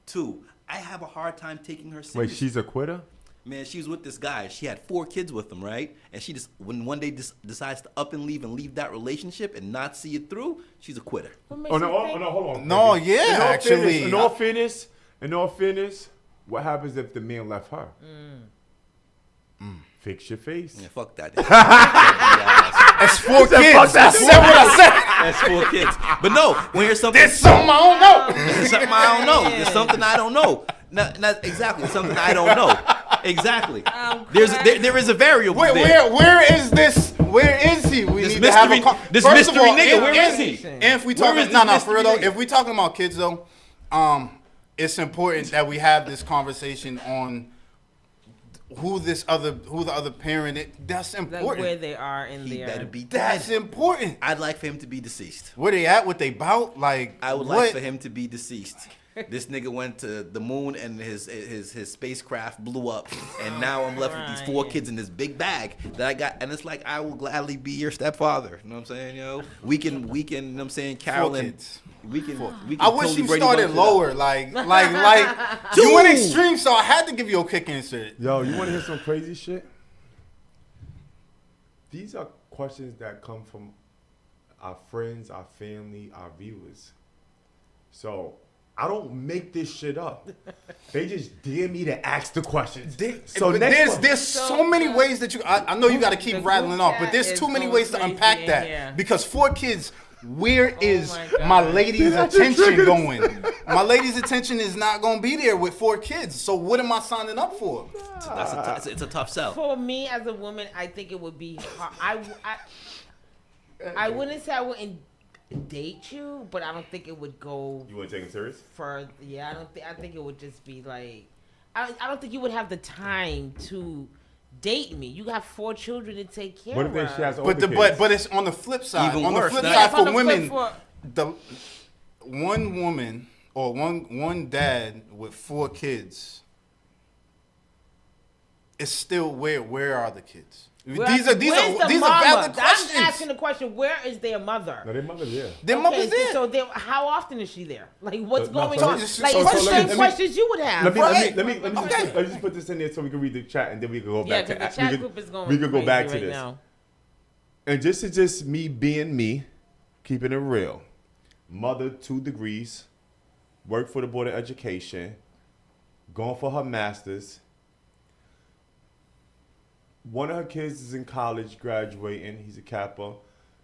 2. I have a hard time taking her serious. Wait, she's a quitter? Man, she was with this guy. She had 4 kids with him, right? And she just, when one day decides to up and leave that relationship and not see it through, she's a quitter. What makes Oh you no, think- hold on. No, baby. yeah, actually. In all fairness, what happens if the man left her? Fix your face. Yeah, fuck that. that's 4 kids. I said what I said. That's 4 kids. But no, when you're something, There's something I don't know. there's something I don't know. There's something I don't know. Not exactly. Something I don't know. Exactly. There is a variable there. Where is this? Where is he? We This need to have a mystery- this First of mystery all, nigga, and- where and- is he? And if we Where talking, is this no, for real mystery though, nigga? if we talking about kids though, it's important that we have this conversation on who the other parent is. That's Like important. where they are in He there. better be dead. That's important. I'd like for him to be deceased. Where they at? What they bout? Like I would what? like for him to be deceased. This nigga went to the moon and his spacecraft blew up, and now I'm left with these 4 kids in this big bag that I got, and it's like I will gladly be your stepfather. You know what I'm saying, yo? We can, you know what I'm saying, Carolyn. kids. We can. I wish totally you Brady started Bunch it up. lower, like you went extreme, so I had to give you a kick answer. Yo, you want to hear some crazy shit? These are questions that come from our friends, our family, our viewers. So I don't make this shit up. They just dare me to ask the questions. So But next there's so many ways that you. I know you got to keep The rattling group off, but chat there's is too many going ways to crazy unpack in that here. because 4 kids. Where is my God. my lady's That's attention triggers. going? My lady's attention is not going to be there with 4 kids. So what am I signing up for? It's a tough sell. For me as a woman, I think it would be hard. I wouldn't say I wouldn't date you, but I don't think it would go You want to take it serious? further. Yeah, I think it would just be like, I don't think you would have the time to date me. You have 4 children to take care What of. if she has But older kids? but it's on the flip side. Even on worse. the flip Now, side on for the flip women, for- the one woman or one dad with 4 kids is still where are the kids? These are Where's the valid mama? I'm asking questions. the question: where is their mother? No, their mother's there. Their Okay, mother's there. So how often is she there? Like, what's No, going so on? this- Like, so it's the let me- same let me- questions you would have. Let me Okay. let's just put this in there so we can read the chat and then we can go Yeah, back to because the chat we group is going we could go back to crazy this. right now. And this is just me being me, keeping it real. Mother, 2 degrees, worked for the Board of Education, going for her master's. One of her kids is in college, graduating. He's a Kappa.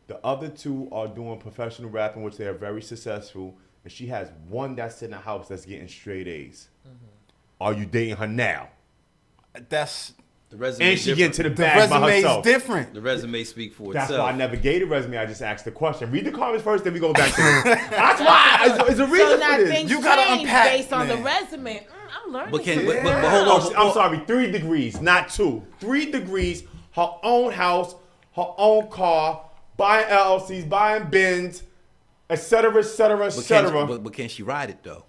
The other 2 are doing professional rapping, which they are very successful. And she has one that's in the house that's getting straight A's. Are you dating her now? That's The resume. And she get to the the bag by resume is herself. different. The resume speak for That's itself. why I never gave the resume. I just asked the question. Read the comments first, then we go back to it. That's why. It's a reason So now for this. things You gotta change unpack, based on the man. resume. I'm learning. But can something. but hold on. Oh, I'm sorry, 3 degrees, not 2. 3 degrees, her own house, her own car, buying LLCs, buying bins, et cetera, et cetera, et cetera. But can she ride it though?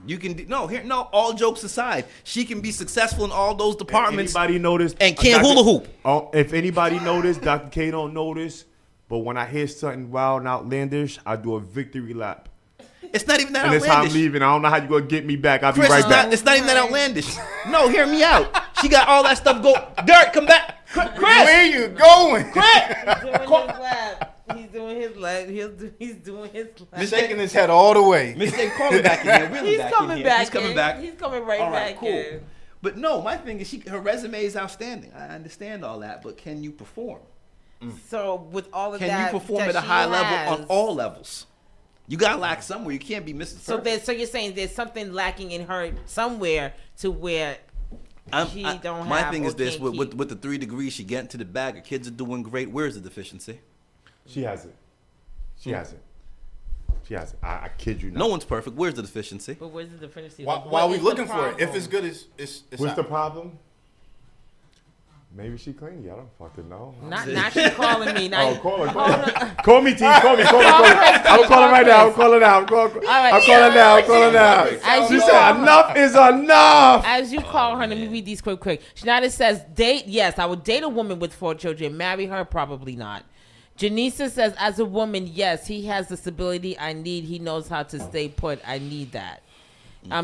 You can all jokes aside, she can be successful in all those departments. Anybody notice? And can't hula hoop. If anybody noticed, Dr. K don't notice, but when I hear something wild and outlandish, I do a victory lap. It's not even that And that's how I'm outlandish. leaving. I don't know how you gonna get me back. I'll be Chris, right back. it's not even that outlandish. No, hear me out. She got all that stuff go. Dirt, come back. Chris, Where you going? He's doing his lab. He's doing his lab. Shaking his head all the way. Mistake, call me back in here. Really He's back coming in here. back. He's coming in. back. He's coming right All right, back cool. in. But no, my thing is her resume is outstanding. I understand all that, but can you perform? So with all of Can that, you perform that at a she high level has- on all levels? You got to lack somewhere. You can't be Mrs. So Perfect. so you're saying there's something lacking in her somewhere to where she don't my have thing or is this: can't with keep. the 3 degrees, she getting to the bag. Her kids are doing great. Where's the deficiency? She has it. She has it. She has it. I kid you not. No one's perfect. Where's the deficiency? But where's the deficiency? Why, Like, why are what we is the looking for it? If problem? it's good, it's What's the out. problem? Maybe she clingy. I don't fucking know. Not she calling me. Now Oh, call her. Hold on. Call me, T. Call me. I'm calling right now. I'm calling now. I'm calling now. I'm calling now. As She you said, call her- enough is enough. As you call her, let me read these quick. Schneider says, date, yes, I would date a woman with 4 children. Marry her, probably not. Janisa says, as a woman, yes, he has the stability I need. He knows how to stay put. I need that.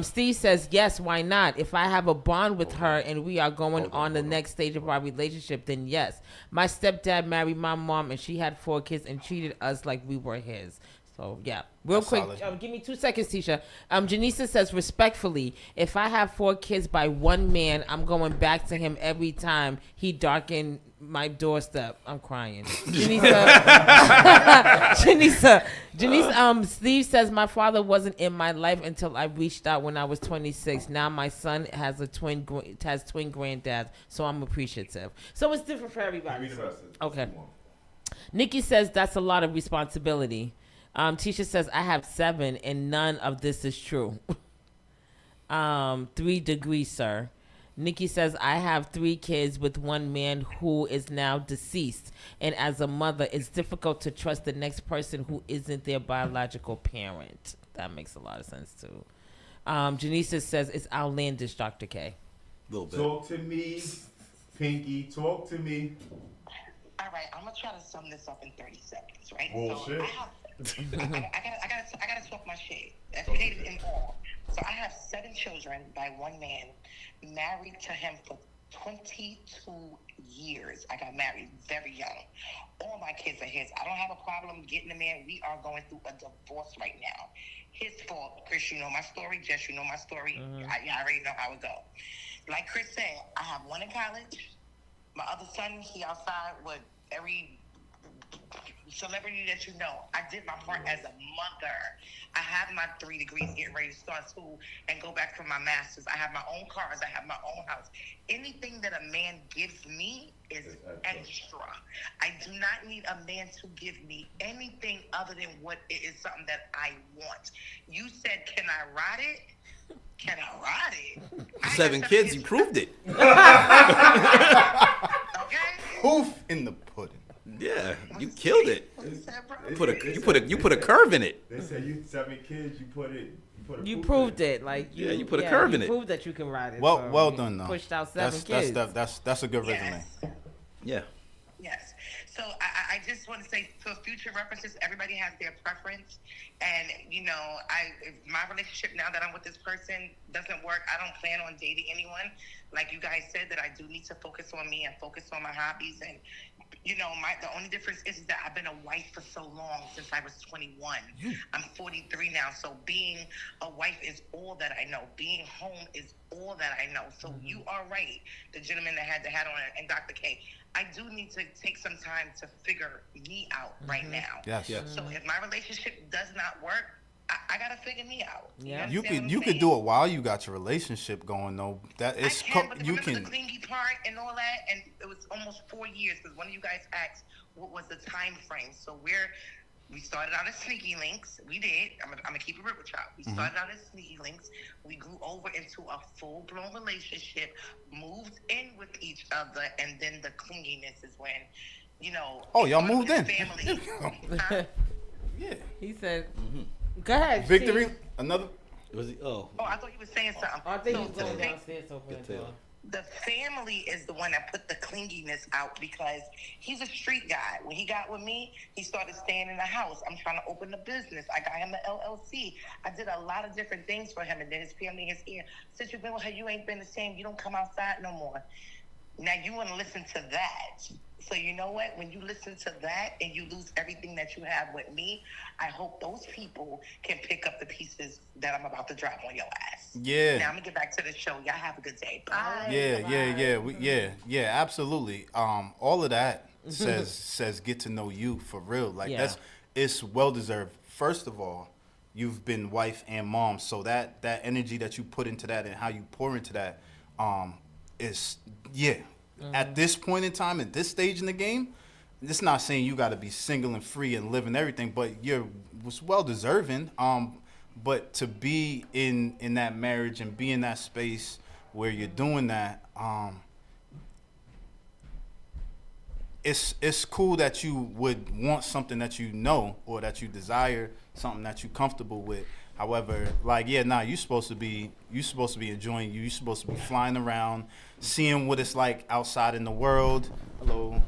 Steve says, yes, why not? If I have a bond with her and we are going on the next stage of our relationship, then yes. My stepdad married my mom and she had 4 kids and treated us like we were his. So, yeah. Real That's quick, solid. give me 2 seconds, Tisha. Janisa says, respectfully, if I have 4 kids by one man, I'm going back to him every time he darkened my doorstep. I'm crying. Janisa, Steve says, my father wasn't in my life until I reached out when I was 26. Now my son has twin granddads, so I'm appreciative. So it's different for everybody. Okay. Nikki says, that's a lot of responsibility. Tisha says, I have 7 and none of this is true. 3 degrees, sir. Nikki says, I have 3 kids with one man who is now deceased. And as a mother, it's difficult to trust the next person who isn't their biological parent. That makes a lot of sense, too. Janisa says, it's outlandish, Dr. K. little bit. Talk to me, Pinky. Talk to me. All right, I'm gonna try to sum this up in 30 seconds, right? Bullshit. So I gotta talk my shit. That's hated in all. So I have 7 children by one man, married to him for 22 years. I got married very young. All my kids are his. I don't have a problem getting a man. We are going through a divorce right now. His fault, Chris. You know my story. Jess, you know my story. I already know how it go. Like Chris said, I have one in college. My other son, he outside with every celebrity that you know. I did my part as a mother. I have my 3 degrees, getting ready to start school and go back for my master's. I have my own cars. I have my own house. Anything that a man gives me is extra. I do not need a man to give me anything other than what it is something that I want. You said, can I ride it? Can I ride it? I 7 got kids, you proved it. Okay? Proof in the pudding. Yeah, you killed it. What you said, bro? You put a curve in it. They say you 7 kids. You put it. You proved it. Like You put a curve in it. You proved that you can ride it. Well, so well you done, though. Pushed out 7 kids. That's a good resume. Yes. Yeah. Yes. So I just want to say, for future references, everybody has their preference, and if my relationship now that I'm with this person doesn't work, I don't plan on dating anyone. Like you guys said, that I do need to focus on me and focus on my hobbies, and the only difference is that I've been a wife for so long, since I was 21. I'm 43 now, so being a wife is all that I know. Being home is all that I know. So you are right, the gentleman that had the hat on, and Dr. K. I do need to take some time to figure me out right now. Yes. So if my relationship does not work, I gotta figure me out. Yeah. You understand what could I'm saying? do it while you got your relationship going though. That is I can, but you remember can. the clingy part and all that, and it was almost 4 years because one of you guys asked what was the time frame. So we started out as sneaky links. We did. I'm gonna keep it real with y'all. We started out as sneaky links. We grew over into a full-blown relationship, moved in with each other, and then the clinginess is when, Oh, it y'all started moved with in. Family. Huh? Yeah. He said, "Go ahead, Victory. Steve." Another. Was he? Oh, Oh, I thought you were saying something. Oh, I think So he's going the- downstairs. Open the door. The family is the one that put the clinginess out because he's a street guy. When he got with me, he started staying in the house. I'm trying to open a business. I got him an LLC. I did a lot of different things for him, and then his family is here. Since you've been with her, you ain't been the same. You don't come outside no more. Now you want to listen to that. So you know what? When you listen to that and you lose everything that you have with me, I hope those people can pick up the pieces that I'm about to drop on your ass. Yeah. Now I'm gonna get back to the show. Y'all have a good day. Bye. Yeah, absolutely. All of that says get to know you for real. Like Yeah. it's well deserved. First of all, you've been wife and mom, so that energy that you put into that and how you pour into that, is At this point in time, at this stage in the game, it's not saying you got to be single and free and living everything, but was well deserving. But to be in that marriage and be in that space where you're doing that, it's cool that you would want something that you know or that you desire, something that you're comfortable with. However, you're supposed to be enjoying you. You're supposed to be flying around, seeing what it's like outside in the world. Hello.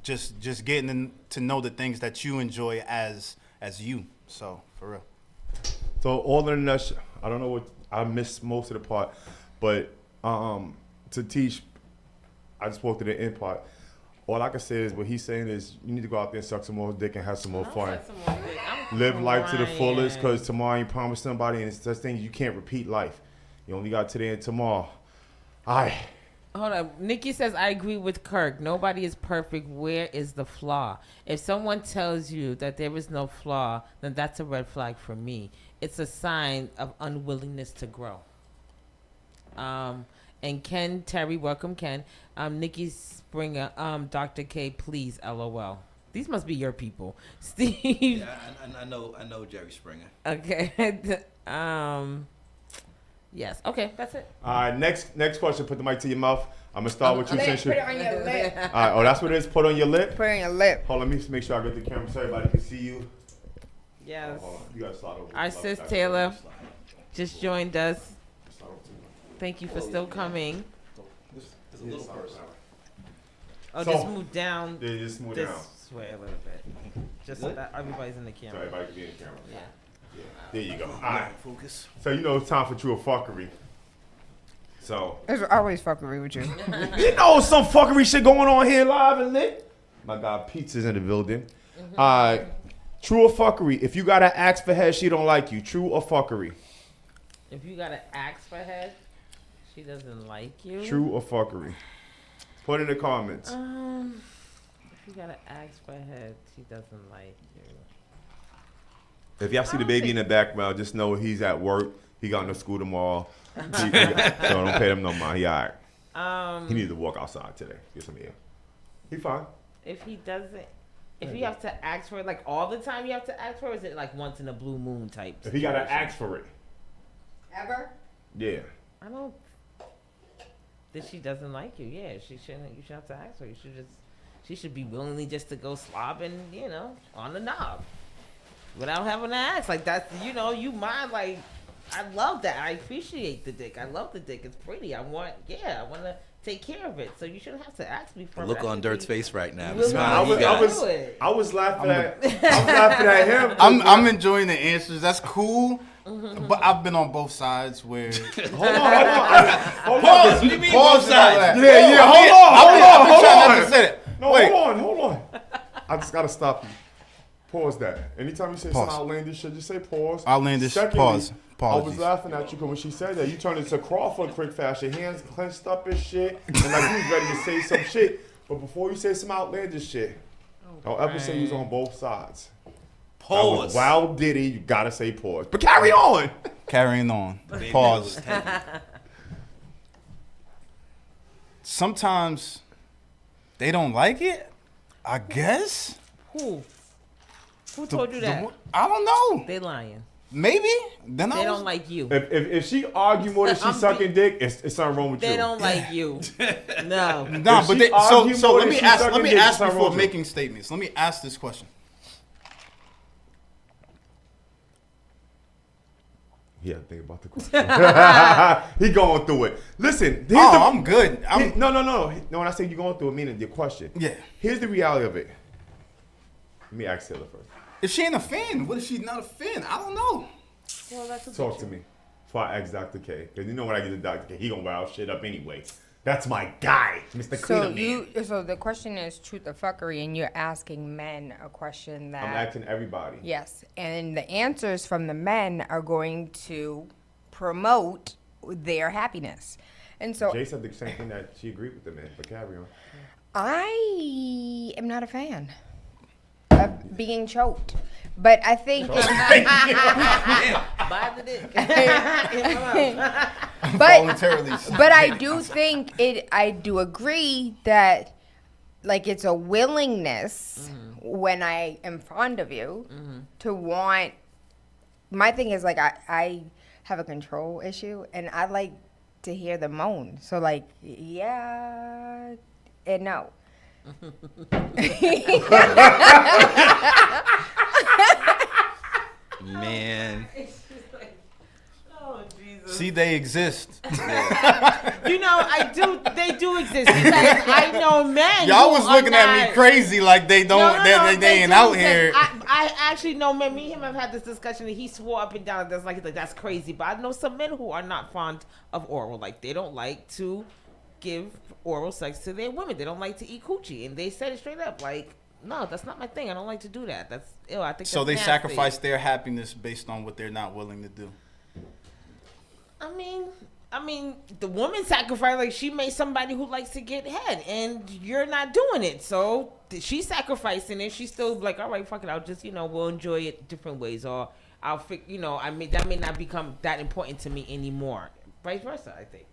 Just getting to know the things that you enjoy as you. So for real. So all in a nutshell, I don't know what I missed most of the part, but to teach, I just spoke to the end part. All I can say is what he's saying is you need to go out there and suck some more dick and have some more fun. Live life to the fullest, because tomorrow you promised somebody, and it's such things you can't repeat life. You only got today and tomorrow. Hold up. Nikki says, I agree with Kirk. Nobody is perfect. Where is the flaw? If someone tells you that there is no flaw, then that's a red flag for me. It's a sign of unwillingness to grow. And Ken Terry, welcome Ken. Nikki Springer, Dr. K, please, LOL. These must be your people. Steve. yeah, I know Jerry Springer. Okay. Yes. Okay, that's it. All right, next question. Put the mic to your mouth. I'm gonna start with you since Put you. it on your lip. All right. Oh, that's what it is. Put on your lip. Put it on your lip. Hold on. Let me make sure I get the camera so everybody can see you. Yes. Hold on. You gotta slide over. Our Slide sis back. Taylor just joined us. Slide over to me. Thank you for still coming. It's a little person. Oh, So- just move down Yeah, just move this down way a little bit. Just so that everybody's in the so camera. everybody can be in the camera. Yeah. Yeah. There you go. All right. Focus. So it's time for true or fuckery. So There's always fuckery with you. you know some fuckery shit going on here live and lit. My God, Pizza's in the building. All right. True or fuckery? If you gotta ask for head, she don't like you. True or fuckery? If you gotta ask for head, she doesn't like you. True or fuckery? Put in the comments. If you gotta ask for head, she doesn't like you. If y'all see the baby in the background, just know he's at work. He got no school tomorrow. So don't pay him no mind. He all right. He needs to walk outside today. Get some air. He fine. If he doesn't, if you have to ask for it, like all the time you have to ask for it, or is it like once in a blue moon type? If he gotta situation? ask for it. Ever? Yeah. I don't. That she doesn't like you. Yeah, she shouldn't. You should have to ask her. You should just. She should be willingly just to go slobbing, on the knob, without having to ask. Like that's, you mind. Like, I love that. I appreciate the dick. I love the dick. It's pretty. I want to take care of it. So you shouldn't have to ask me for it. Look I on should Dirt's be- face right now. You The will smile not he got. do it. I was laughing at him. I'm enjoying the answers. That's cool. But I've been on both sides where. Hold on. Pause. What do you mean both sides? Yeah, hold Trying not on. to say it. No, Wait. hold on. I just gotta stop you. Pause that. Anytime you say Pause. something outlandish shit, just say pause. Outlandish, Secondly, pause. I was Apologies. laughing at you because when she said that, you turned into Crawford quick fast. Your hands clenched up and shit, and like you was ready to say some shit. But before you say some outlandish shit, don't ever say you was on both sides. Pause. Wow, Diddy, you gotta say pause. But carry on. Carrying on. Baby, Pause. that was heavy. Sometimes they don't like it. I guess. Who? Who told you that? I don't know. They lying. Maybe. Then They I don't was, like you. If she argue more than she sucking dick, it's something wrong with you. They don't like you. No. Nah, If but she they, argue so more let than me she ask. sucking Let me dick, ask it's something before wrong with you. making statements. Let me ask this question. Yeah, think about the question. He going through it. Listen, here's Oh, I'm good. No. No, when I say you going through it, meaning your question. Yeah. Here's the reality of it. Let me ask Taylor first. If she ain't a fan, what if she's not a fan? I don't know. Well, that's a Talk to me before I ask Dr. K. Because you know when I get to Dr. K, he gonna rile shit up anyway. That's my guy, Mr. So Cleaner Man. so the question is truth or fuckery, and you're asking men a question that. I'm asking everybody. Yes, and the answers from the men are going to promote their happiness, and so Jay said the same thing that she agreed with the man, but carry on. I am not a fan of being choked, but I think. Buy the dick. Voluntarily. But I do think I do agree that, like, it's a willingness when I am fond of you to want. My thing is, like, I have a control issue, and I like to hear the moan. So, like, yeah and no. Man. Oh, Jesus. See, they exist. You know, they do exist because I know men. Y'all who was are looking at me not- crazy like they don't. They ain't do out exist. here. I actually know men. Me and him have had this discussion, and he swore up and down that's like that's crazy. But I know some men who are not fond of oral. Like they don't like to give oral sex to their women. They don't like to eat coochie, and they said it straight up. Like, no, that's not my thing. I don't like to do that. That's ill. I think So that's they nasty. sacrifice their happiness based on what they're not willing to do. I mean, the woman sacrificed, like, she made somebody who likes to get head, and you're not doing it. So she's sacrificing it. She's still like, all right, fuck it. I'll just, we'll enjoy it different ways. Or I'll, that may not become that important to me anymore. Vice versa, I think.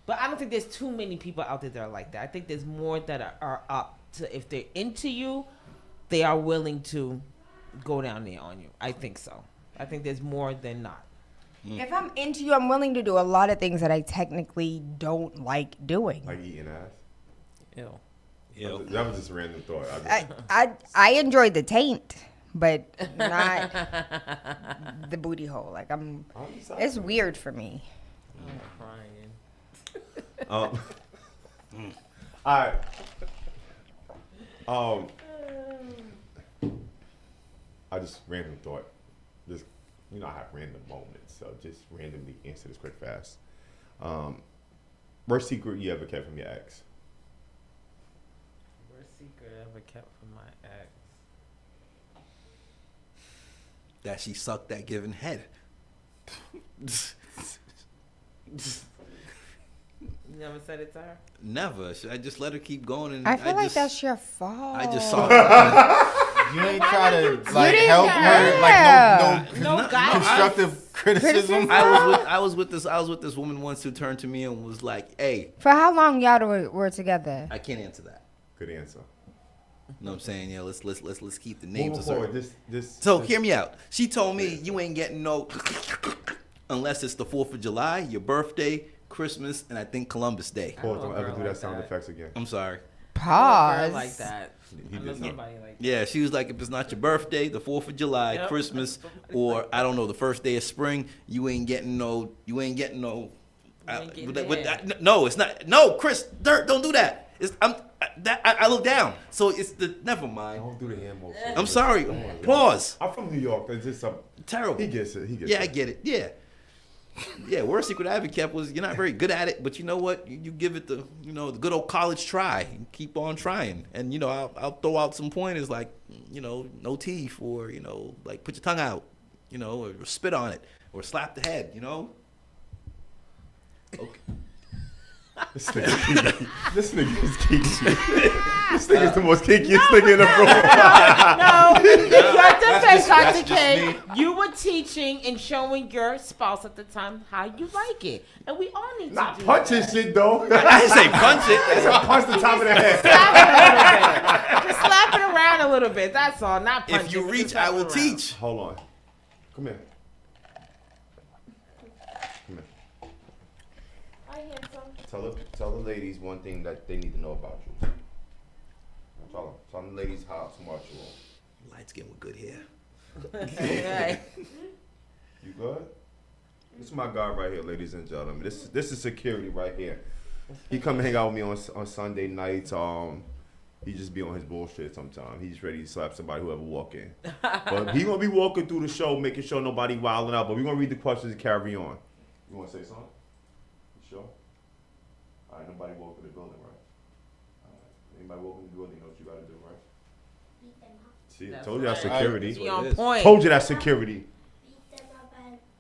But I don't think there's too many people out there that are like that. I think there's more that are up to, if they're into you, they are willing to go down there on you. I think so. I think there's more than not. If I'm into you, I'm willing to do a lot of things that I technically don't like doing. Like eating ass. Ew. That was just a random thought. I enjoy the taint, but not the booty hole. Like it's weird for me. I'm crying. All right. I just random thought. Just I have random moments, so just randomly answer this quick fast. Worst secret you ever kept from your ex? Worst secret I ever kept from my ex. That she sucked that given head. You never said it to her? Never. I just let her keep going. And I feel like just, that's your fault. I just saw her. You ain't try to You like didn't help try. her. Like No guy. constructive criticism. I was with this woman once who turned to me and was like, "Hey, For how long y'all were together? I can't answer that." Good answer. You know what I'm saying? Yeah, let's keep the names Moving assertive. forward, this. So hear me out. She told me you ain't getting no unless it's the 4th of July, your birthday, Christmas, and I think Columbus Day. Pause, don't ever girl do that like sound that. effects again. I'm sorry. Pause. Like that. He I know did somebody like that. Yeah, she was like, if it's not your birthday, the 4th of July, Yep. Christmas, or I don't know, the first day of spring, you ain't getting no No, it's not. No, Chris, Dirt, don't do that. I look down, so it's the. Never mind. Don't do the hand motion. I'm sorry. Pause. I'm from New York. It's just Terrible. He gets it. Yeah, I get it. Yeah. Yeah, where Secret Advocate was, you're not very good at it, but you know what? You give it the the good old college try. You keep on trying, and I'll throw out some pointers like no teeth, or like put your tongue out, or spit on it, or slap the head, Okay. This nigga is kinky. This nigga is the most kinkiest nigga in the room. No, your defense, that's Dr. just K. me. You were teaching and showing your spouse at the time how you like it, and we all need Not to do punching that. shit though. I didn't say punch it. Punch the top of the head. Slap it a little bit. Just slap it around a little bit. That's all. Not punch If you it, reach, just slap I will it around. teach. Hold on. Come here. Come here. Tell the ladies one thing that they need to know about you. Tell the ladies how smart you are. Light skin with good hair. Right. You good? This is my guy right here, ladies and gentlemen. This is security right here. He come hang out with me on Sunday nights. He just be on his bullshit sometimes. He's ready to slap somebody whoever walk in. But he gonna be walking through the show, making sure nobody wilding out. But we gonna read the questions and carry on. You wanna say something? You sure? All right, nobody walk in the building, right? All right. Anybody walk in the building, you know what you gotta do, right? See, I told you that's right. security. Be on point. Told you that's security. Beat them up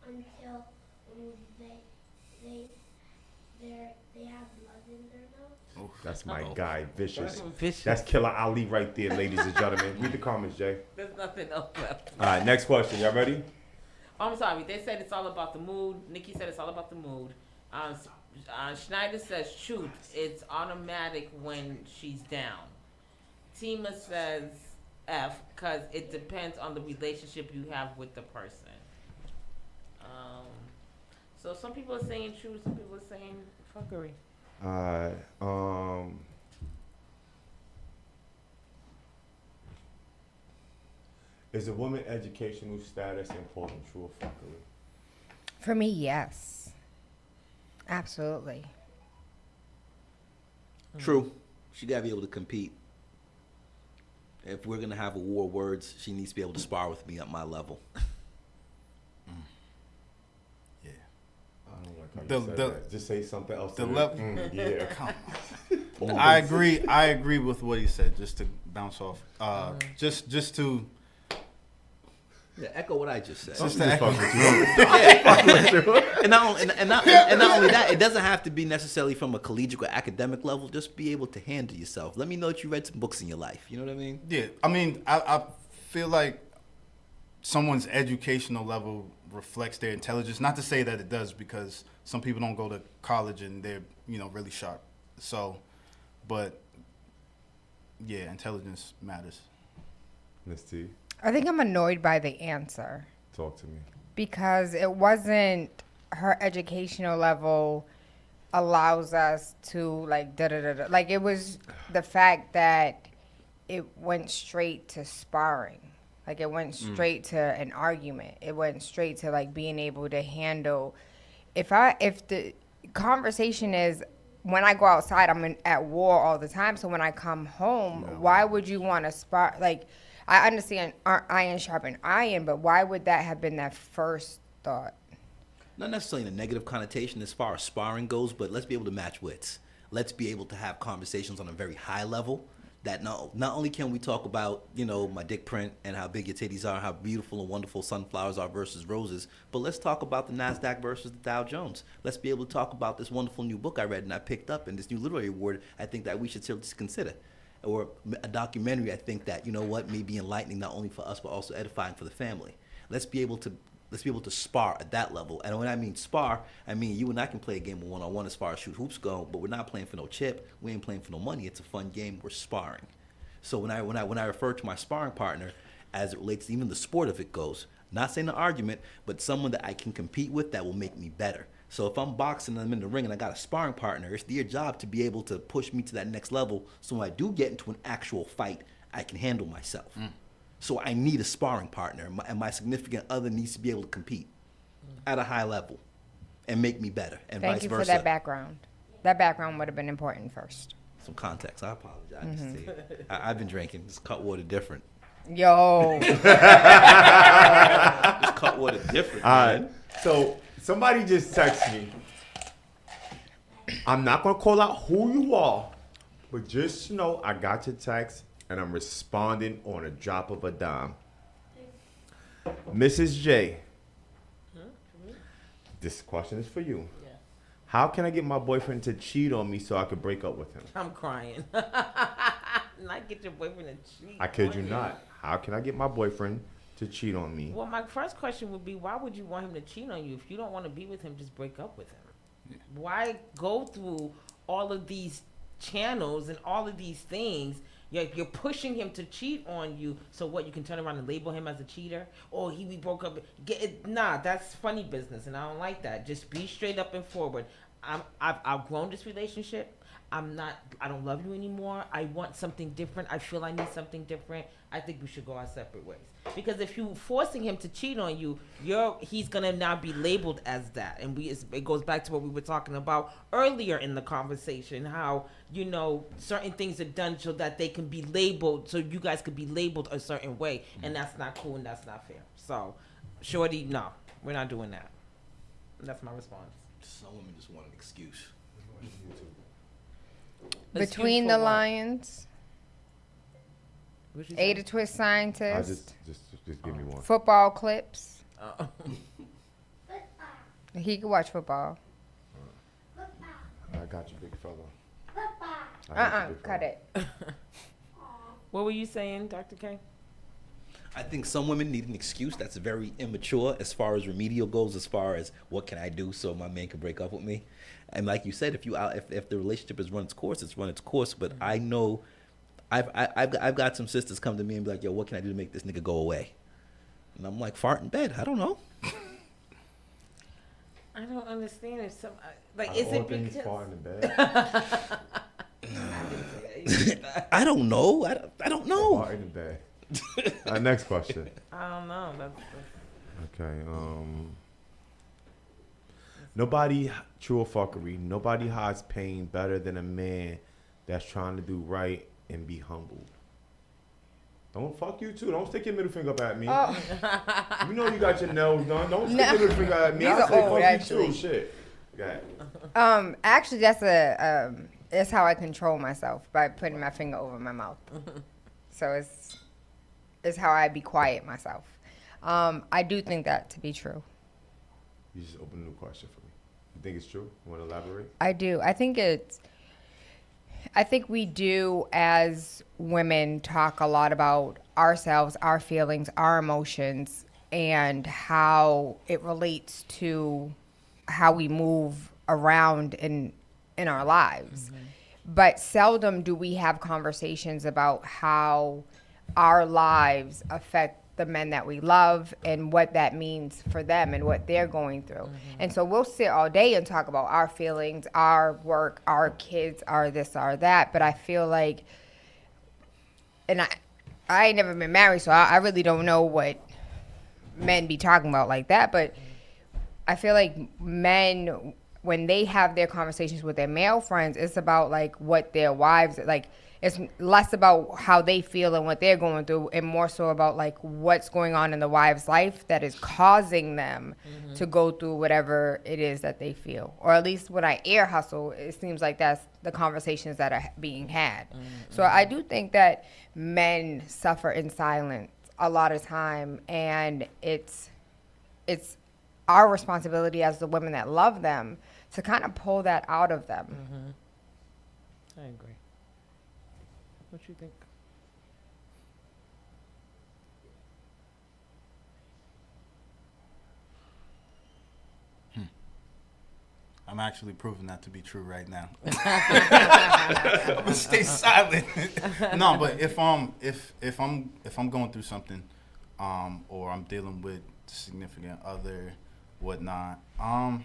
until they have blood in their nose. That's my guy, Vicious. Vicious. That's Killer Ali right there, ladies and gentlemen. Read the comments, Jay. There's nothing else left. All right, next question. Y'all ready? Oh, I'm sorry. They said it's all about the mood. Nikki said it's all about the mood. Schneider says truth. It's automatic when she's down. Tima says F because it depends on the relationship you have with the person. So some people are saying truth. Some people are saying fuckery. Is a woman educational status important, true or fuckery? For me, yes. Absolutely. True. She gotta be able to compete. If we're gonna have a war of words, she needs to be able to spar with me at my level. Yeah. I don't like how you said that. Just say something else. The to level. yeah. I agree. I agree with what he said. Just to bounce off. Just to. Yeah, echo what I just said. Just to Just echo. fuck with you. And not only that, it doesn't have to be necessarily from a collegiate or academic level. Just be able to handle yourself. Let me know that you read some books in your life. You know what I mean? Yeah, I mean, I feel like someone's educational level reflects their intelligence. Not to say that it does, because some people don't go to college and they're really sharp. So, but yeah, intelligence matters. Miss T, I think I'm annoyed by the answer talk to me. because it wasn't her educational level allows us to like da-da-da-da. Like it was the fact that it went straight to sparring. Like it went straight to an argument. It went straight to like being able to handle. If the conversation is when I go outside, I'm at war all the time. So when I come home, why would you want to spar? Like I understand iron sharpen iron, but why would that have been that first thought? Not necessarily in a negative connotation as far as sparring goes, but let's be able to match wits. Let's be able to have conversations on a very high level. That not only can we talk about, my dick print and how big your titties are, how beautiful and wonderful sunflowers are versus roses, but let's talk about the NASDAQ versus the Dow Jones. Let's be able to talk about this wonderful new book I read and I picked up, and this new literary award I think that we should seriously consider. Or a documentary I think that, may be enlightening not only for us but also edifying for the family. Let's be able to spar at that level. And when I mean spar, I mean you and I can play a game of one-on-one as far as shoot hoops go, but we're not playing for no chip. We ain't playing for no money. It's a fun game. We're sparring. So when I refer to my sparring partner as it relates to even the sport of it goes, not saying an argument, but someone that I can compete with that will make me better. So if I'm boxing and I'm in the ring and I got a sparring partner, it's their job to be able to push me to that next level so when I do get into an actual fight, I can handle myself. So I need a sparring partner, and my significant other needs to be able to compete at a high level. and make me better, and Thank vice you versa. for that background. That background would have been important first. Some context. I apologize. To you. I've been drinking. It's cut water different. Yo. It's cut water different, All man. right. So somebody just texted me. I'm not gonna call out who you are, but just know I got your text and I'm responding on a drop of a dime. Mrs. J, this question is for you. How can I get my boyfriend to cheat on me so I could break up with him? I'm crying. Not get your boyfriend to cheat. I kid you on not. How can I get my boyfriend to cheat on me? Well, my first question would be, why would you want him to cheat on you? If you don't want to be with him, just break up with him. Why go through all of these channels and all of these things? You're pushing him to cheat on you. So what? You can turn around and label him as a cheater? Oh, we broke up. Nah, that's funny business, and I don't like that. Just be straight up and forward. I've outgrown this relationship. I don't love you anymore. I want something different. I feel I need something different. I think we should go our separate ways. Because if you forcing him to cheat on you, he's gonna now be labeled as that. And it goes back to what we were talking about earlier in the conversation, how, certain things are done so that they can be labeled, so you guys could be labeled a certain way. And that's not cool and that's not fair. So, shorty, no, we're not doing that. That's my response. Some women just want an excuse. Between Excuse the for what? Lions, What you Ada say? Twist I Scientist, just give me one. football clips. Oh. He could watch football. I got you, big fella. I got you, big Cut fella. it. What were you saying, Dr. K? I think some women need an excuse that's very immature as far as remedial goes, as far as what can I do so my man can break up with me. And like you said, if the relationship has run its course, it's run its course. But I know I've got some sisters come to me and be like, yo, what can I do to make this nigga go away? And I'm like, fart in bed. I don't know. I don't understand if some Is it because far in the bed? I don't know. I don't know. Far in the bed. Next question. I don't know. Okay. Nobody, true or fuckery, nobody hides pain better than a man that's trying to do right and be humble. Don't fuck you too. Don't stick your middle finger up at me. Oh. You know you got your nails done. Don't stick No. your middle finger at me. These I are say old, fuck actually. you too. Shit. Okay. Actually, that's how I control myself, by putting my finger over my mouth. So it's how I be quiet myself. I do think that to be true. You just opened a new question for me. You think it's true? You want to elaborate? I do. I think we do, as women, talk a lot about ourselves, our feelings, our emotions, and how it relates to how we move around in our lives. But seldom do we have conversations about how our lives affect the men that we love and what that means for them and what they're going through. And so we'll sit all day and talk about our feelings, our work, our kids, our this, our that. But I feel like, and I ain't never been married, so I really don't know what men be talking about like that. But I feel like men, when they have their conversations with their male friends, it's about like what their wives, like, it's less about how they feel and what they're going through, and more so about like what's going on in the wife's life that is causing them to go through whatever it is that they feel. Or at least when I ear hustle, it seems like that's the conversations that are being had. So I do think that men suffer in silence a lot of time, and it's our responsibility as the women that love them to kind of pull that out of them. I agree. What you think? I'm actually proving that to be true right now. I'm gonna stay silent. No, but if I'm going through something, or I'm dealing with a significant other, whatnot, I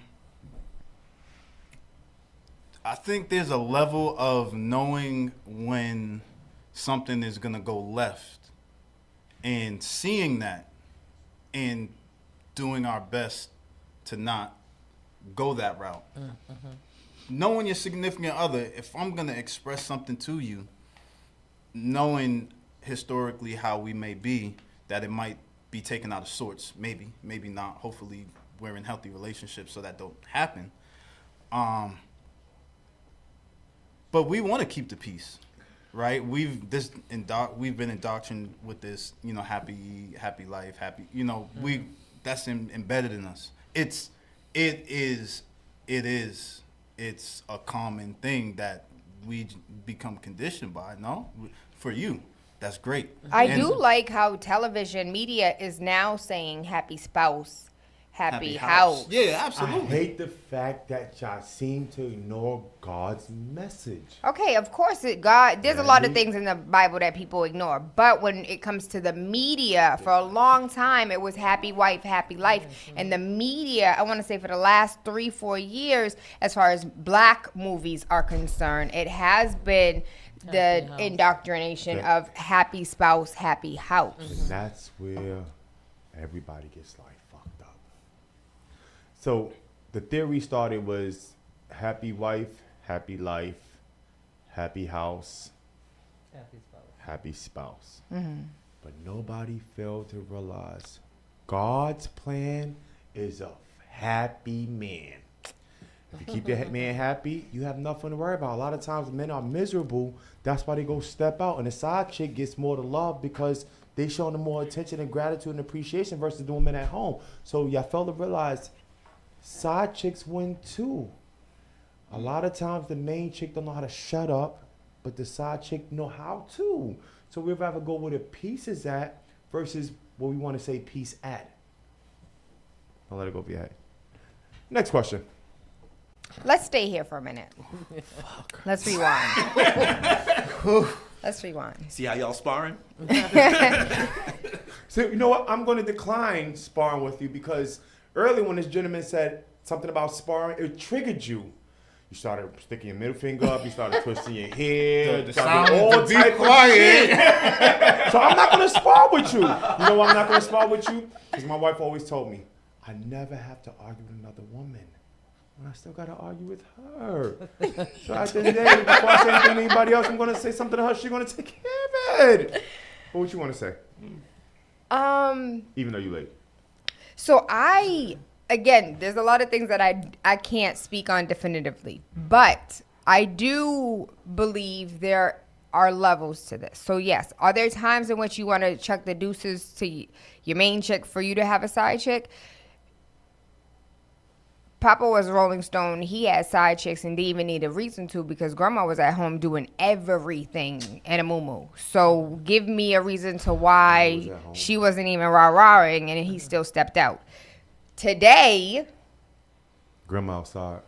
think there's a level of knowing when something is gonna go left, and seeing that, and doing our best to not go that route. Knowing your significant other, if I'm going to express something to you, knowing historically how we may be, that it might be taken out of sorts, maybe not. Hopefully we're in healthy relationships so that don't happen. But we want to keep the peace, right? We've been indoctrinated with this, happy life, happy, that's embedded in us. It's a common thing that we become conditioned by. No, for you, that's great. I do like how television media is now saying happy spouse, happy house. Yeah, I absolutely. hate the fact that y'all seem to ignore God's message. Okay, of course, there's a lot of things in the Bible that people ignore. But when it comes to the media, for a long time, it was happy wife, happy life. And the media, I want to say for the last 3-4 years, as far as black movies are concerned, it has been the indoctrination of happy spouse, happy house. And that's where everybody gets like fucked up. So the theory started was happy wife, happy life, happy house, happy spouse. But nobody failed to realize God's plan is a happy man. If you keep your man happy, you have nothing to worry about. A lot of times men are miserable. That's why they go step out. And the side chick gets more to love because they show them more attention and gratitude and appreciation versus the women at home. So y'all fail to realize side chicks win too. A lot of times the main chick don't know how to shut up, but the side chick know how to. So we'd rather go where the peace is at versus where we want to say peace at. I'll let it go behind. Next question. Let's stay here for a minute. Let's rewind. Let's rewind. See how y'all sparring? So you know what? I'm going to decline sparring with you because earlier when this gentleman said something about sparring, it triggered you. You started sticking your middle finger up. You started twisting your hair. The started sound all to be type of quiet. shit. So I'm not going to spar with you. You know why I'm not going to spar with you? Because my wife always told me, I never have to argue with another woman. And I still got to argue with her. So at the end of the day, before I say anything to anybody else, I'm going to say something to her. She's going to take care of it. What you want to say? Even though you late. So again, there's a lot of things that I can't speak on definitively, but I do believe there are levels to this. So yes, are there times in which you want to chuck the deuces to your main chick for you to have a side chick? Papa was a Rolling Stone. He had side chicks and didn't even need a reason to because grandma was at home doing everything in a muumuu. So give me a reason to why she wasn't even rah-rahing and he still stepped out. Today, Grandma outside.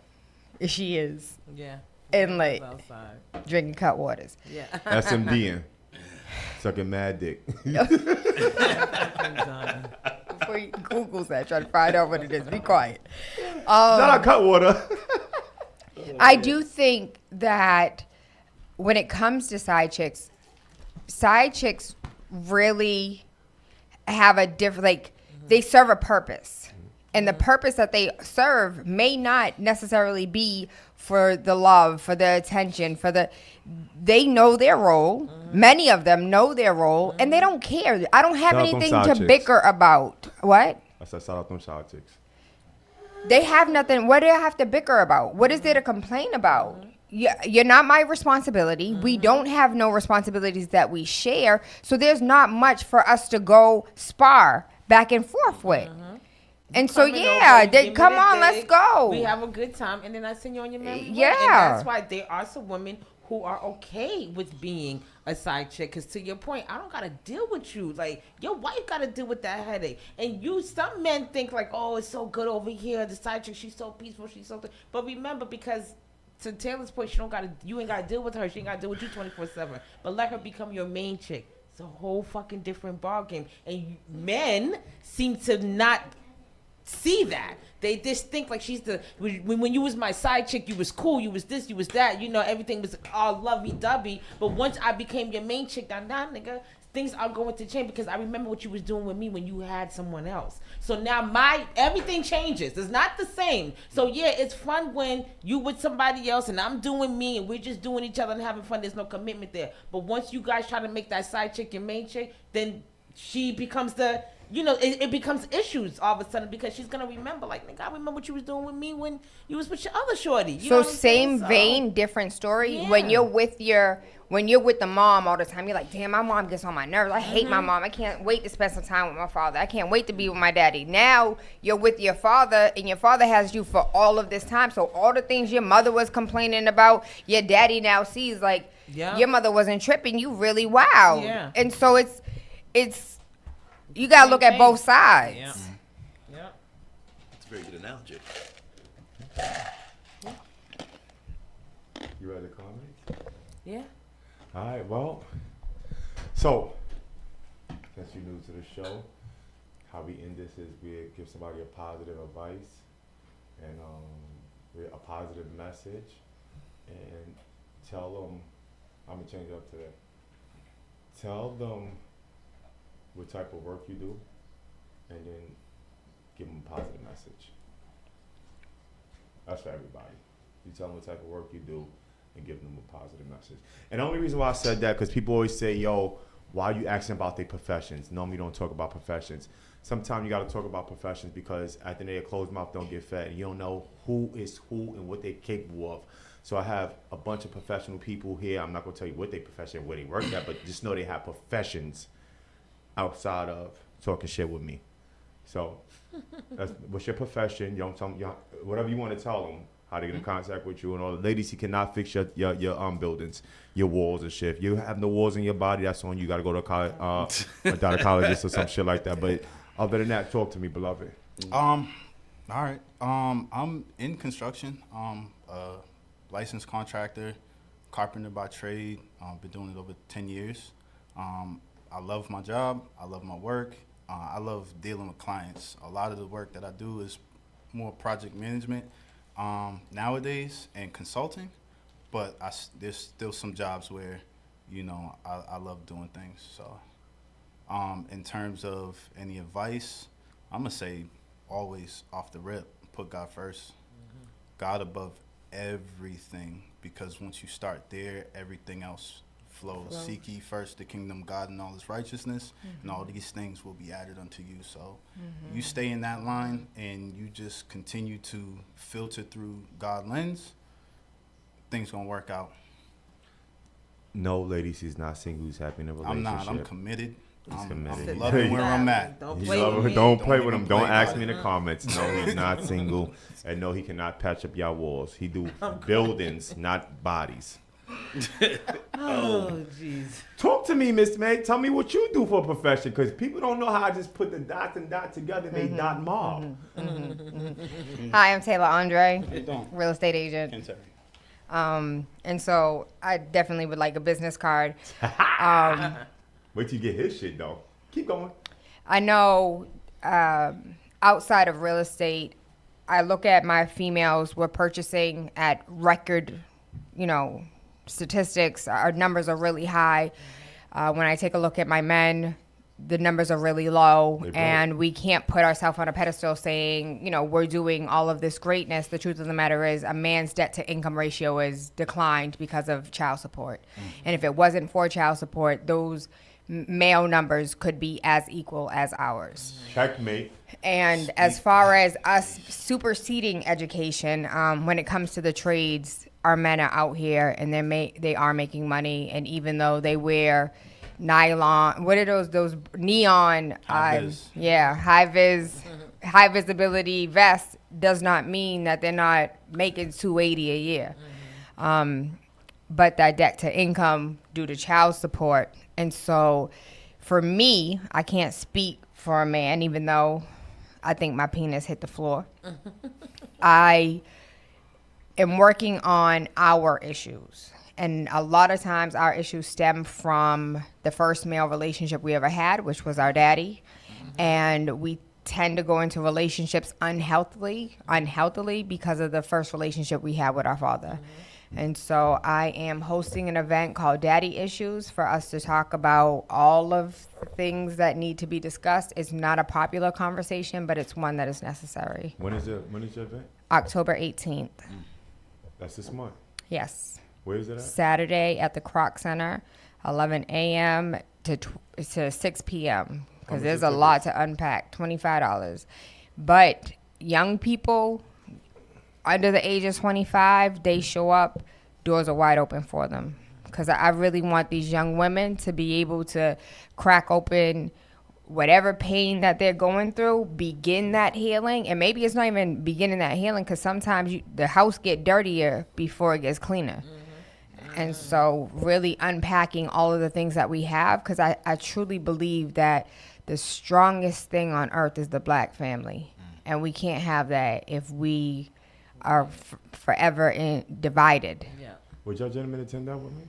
she is. Yeah. And like Outside. drinking cut waters. Yeah. SMDing. Sucking mad dick. Before you Google that, try to find out what it is. Be quiet. Shout out Cutwater. I do think that when it comes to side chicks really have a different, like, they serve a purpose. And the purpose that they serve may not necessarily be for the love, for the attention, they know their role. Many of them know their role, and they don't care. I don't have Shout out them anything side to chicks. bicker about. What? I said, shout out them side chicks. They have nothing. What do I have to bicker about? What is there to complain about? You're not my responsibility. We don't have no responsibilities that we share. So there's not much for us to go spar back and forth with. And so, Coming yeah, over, give me come the on, let's dick. go. We have a good time, and then I send you on your merry way. Yeah. And that's why there are some women who are okay with being a side chick. Because to your point, I don't got to deal with you. Like, your wife got to deal with that headache. And some men think like, oh, it's so good over here. The side chick, she's so peaceful. She's so... But remember, because to Taylor's point, you ain't got to deal with her. She ain't got to deal with you 24/7. But let her become your main chick. It's a whole fucking different ballgame. And men seem to not... see that. They just think like she's when you was my side chick, you was cool, you was this, you was that, everything was all lovey-dovey. But once I became your main chick, nah, nigga, things are going to change because I remember what you was doing with me when you had someone else. So now everything changes. It's not the same. So yeah, it's fun when you with somebody else and I'm doing me and we're just doing each other and having fun. There's no commitment there. But once you guys try to make that side chick your main chick, then she becomes it becomes issues all of a sudden because she's gonna remember, like, nigga, I remember what you was doing with me when you was with your other shorty. You know what I'm same saying? vein, different story. Yeah. When you're with the mom all the time, you're like, damn, my mom gets on my nerves. I hate my mom. I can't wait to spend some time with my father. I can't wait to be with my daddy. Now you're with your father, and your father has you for all of this time. So all the things your mother was complaining about, your daddy now sees, like, your mother wasn't tripping. You really wow. Yeah. And so it's you gotta look at both sides. Yeah. Yeah. It's a very good analogy. You ready to comment? Yeah. All right, well, so, since you're new to the show, how we end this is we give somebody a positive advice and a positive message and tell them, I'm going to change it up today. Tell them what type of work you do and then give them a positive message. That's for everybody. You tell them what type of work you do and give them a positive message. And the only reason why I said that, because people always say, yo, why are you asking about their professions? Normally don't talk about professions. Sometimes you got to talk about professions because at the end of the day, a closed mouth don't get fed. And you don't know who is who and what they're capable of. So I have a bunch of professional people here. I'm not going to tell you what their profession and where they work at, but just know they have professions outside of talking shit with me. So what's your profession? You don't tell them, whatever you want to tell them, how to get in contact with you and all. Ladies, he cannot fix your buildings, your walls and shit. If you have no walls in your body, that's on you. Got to go to a gynecologist or some shit like that. But other than that, talk to me, beloved. All right. I'm in construction. Licensed contractor, carpenter by trade. Been doing it over 10 years. I love my job. I love my work. I love dealing with clients. A lot of the work that I do is more project management nowadays and consulting, but there's still some jobs where, I love doing things. So in terms of any advice, I'm going to say always off the rip, put God first. Mm-hmm. God above everything, because once you start there, everything else flows. Seek ye first the kingdom of God and all his righteousness, and all these things will be added unto you. So you stay in that line and you just continue to filter through God lens, things gonna work out. No, ladies, he's not single. He's happy in a relationship. I'm not. I'm committed. He's committed. I'm loving where I'm at. Don't He's play with loving- me. don't play with even him. Don't play ask about me in it. the comments. No, he's not single. And no, he cannot patch up y'all walls. He do buildings, not bodies. Oh, jeez. Talk to me, Miss May. Tell me what you do for a profession, because people don't know how I just put the dots and dot together and they dot mob. Hi, I'm Taylor Andre, How you doing? real estate agent. Kentucky. And so I definitely would like a business card. Wait till you get his shit, though. Keep going. I know outside of real estate, I look at my females, we're purchasing at record, statistics. Our numbers are really high. When I take a look at my men, the numbers are really low, They broke. and we can't put ourselves on a pedestal saying, we're doing all of this greatness. The truth of the matter is a man's debt to income ratio is declined because of child support. And if it wasn't for child support, those male numbers could be as equal as ours. Checkmate. And as far as us superseding education, when it comes to the trades, our men are out here and they are making money. And even though they wear nylon, what are those neon? High-vis. High visibility vests, does not mean that they're not making $280 a year. But that debt to income due to child support. And so for me, I can't speak for a man, even though I think my penis hit the floor. I am working on our issues. And a lot of times our issues stem from the first male relationship we ever had, which was our daddy. And we tend to go into relationships unhealthily because of the first relationship we had with our father. And so I am hosting an event called Daddy Issues for us to talk about all of the things that need to be discussed. It's not a popular conversation, but it's one that is necessary. When is your event? October 18th. That's this month. Yes. Where is it at? Saturday at the Kroc Center, 11 a.m. to 6 p.m. Because much there's are a lot to unpack. $25. But young people under the age of 25, they show up, doors are wide open for them. Because I really want these young women to be able to crack open whatever pain that they're going through, begin that healing. And maybe it's not even beginning that healing, because sometimes the house get dirtier before it gets cleaner. And so really unpacking all of the things that we have, because I truly believe that the strongest thing on earth is the black family. And we can't have that if we are forever divided. Yeah. Would y'all gentlemen attend that with me?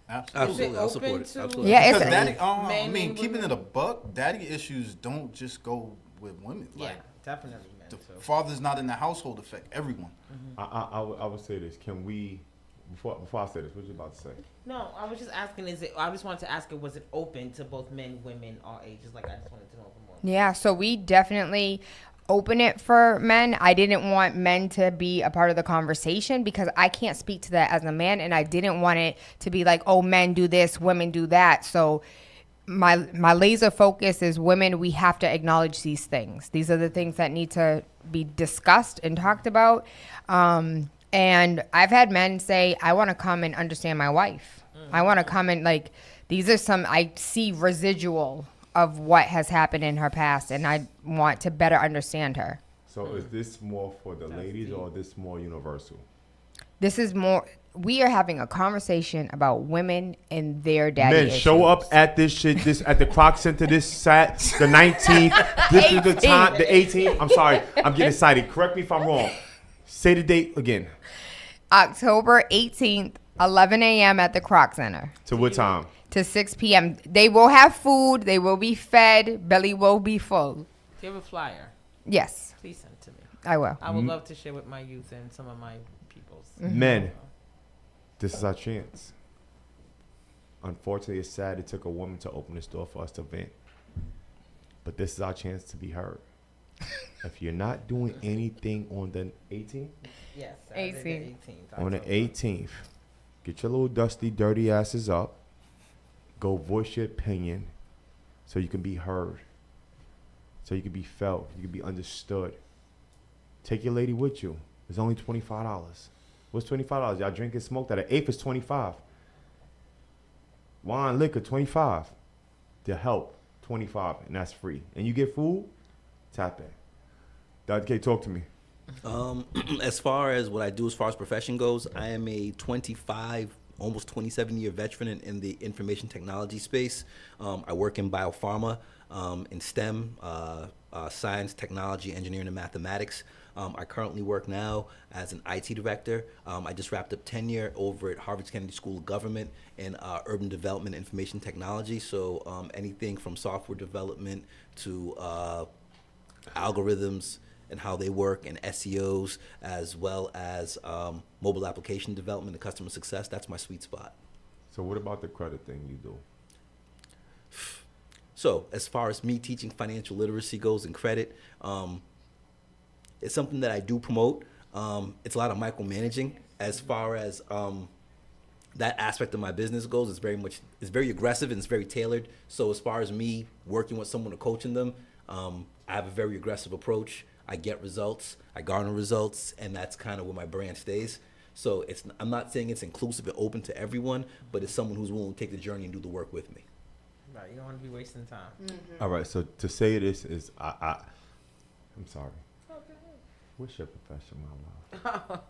Absolutely. I'll support open it. to- Absolutely. Yeah, Because it's daddy, Men and keeping women. it a buck, daddy issues don't just go with women. Yeah, Like, definitely, man. the So. father's not in the household affect everyone. I would say this. Can we, before I say this, what you about to say? No, I was just asking. I just wanted to ask it. Was it open to both men, women, all ages? Like I just wanted to know more. Yeah, so we definitely open it for men. I didn't want men to be a part of the conversation because I can't speak to that as a man, and I didn't want it to be like, oh, men do this, women do that. So my laser focus is women. We have to acknowledge these things. These are the things that need to be discussed and talked about. And I've had men say, I want to come and understand my wife. I want to come and like, these are some, I see residual of what has happened in her past, and I want to better understand her. So is this more for the ladies or is this more universal? This is more, we are having a conversation about women and their daddy Men, issues. show up at this shit, at the Kroc Center this the 19th. This is the time, the 18th. I'm sorry, I'm getting excited. Correct me if I'm wrong. Say the date again. October 18th, 11 a.m. at the Kroc Center To what time? to 6 p.m. They will have food. They will be fed. Belly will be full. Do you have a flyer? Yes, Please send it to me. I will. I would love to share with my youth and some of my peoples. Men, this is our chance. Unfortunately, it's sad it took a woman to open this door for us to vent. But this is our chance to be heard. If you're not doing anything on the 18th, Yes, Saturday 18th. the 18th. on the October. 18th, get your little dusty, dirty asses up. Go voice your opinion so you can be heard, so you can be felt, you can be understood. Take your lady with you. It's only $25. What's $25? Y'all drink and smoke that. An eighth is $25. Wine, liquor, $25. The help, $25, and that's free. And you get food, tap in. Dr. K, talk to me. As far as what I do as far as profession goes, I am a 25, almost 27-year veteran in the information technology space. I work in biopharma, in STEM, science, technology, engineering, and mathematics. I currently work now as an IT director. I just wrapped up tenure over at Harvard Kennedy School of Government in urban development and information technology. So anything from software development to algorithms and how they work, and SEOs, as well as mobile application development and customer success. That's my sweet spot. So what about the credit thing you do? So as far as me teaching financial literacy goes and credit, it's something that I do promote. It's a lot of micromanaging as far as that aspect of my business goes. It's very aggressive and it's very tailored. So as far as me working with someone or coaching them, I have a very aggressive approach. I get results, I garner results, and that's kind of where my brand stays. So I'm not saying it's inclusive and open to everyone, but it's someone who's willing to take the journey and do the work with me. Right, you don't want to be wasting time. All right, so to say this is, I'm sorry. What's your profession, my love?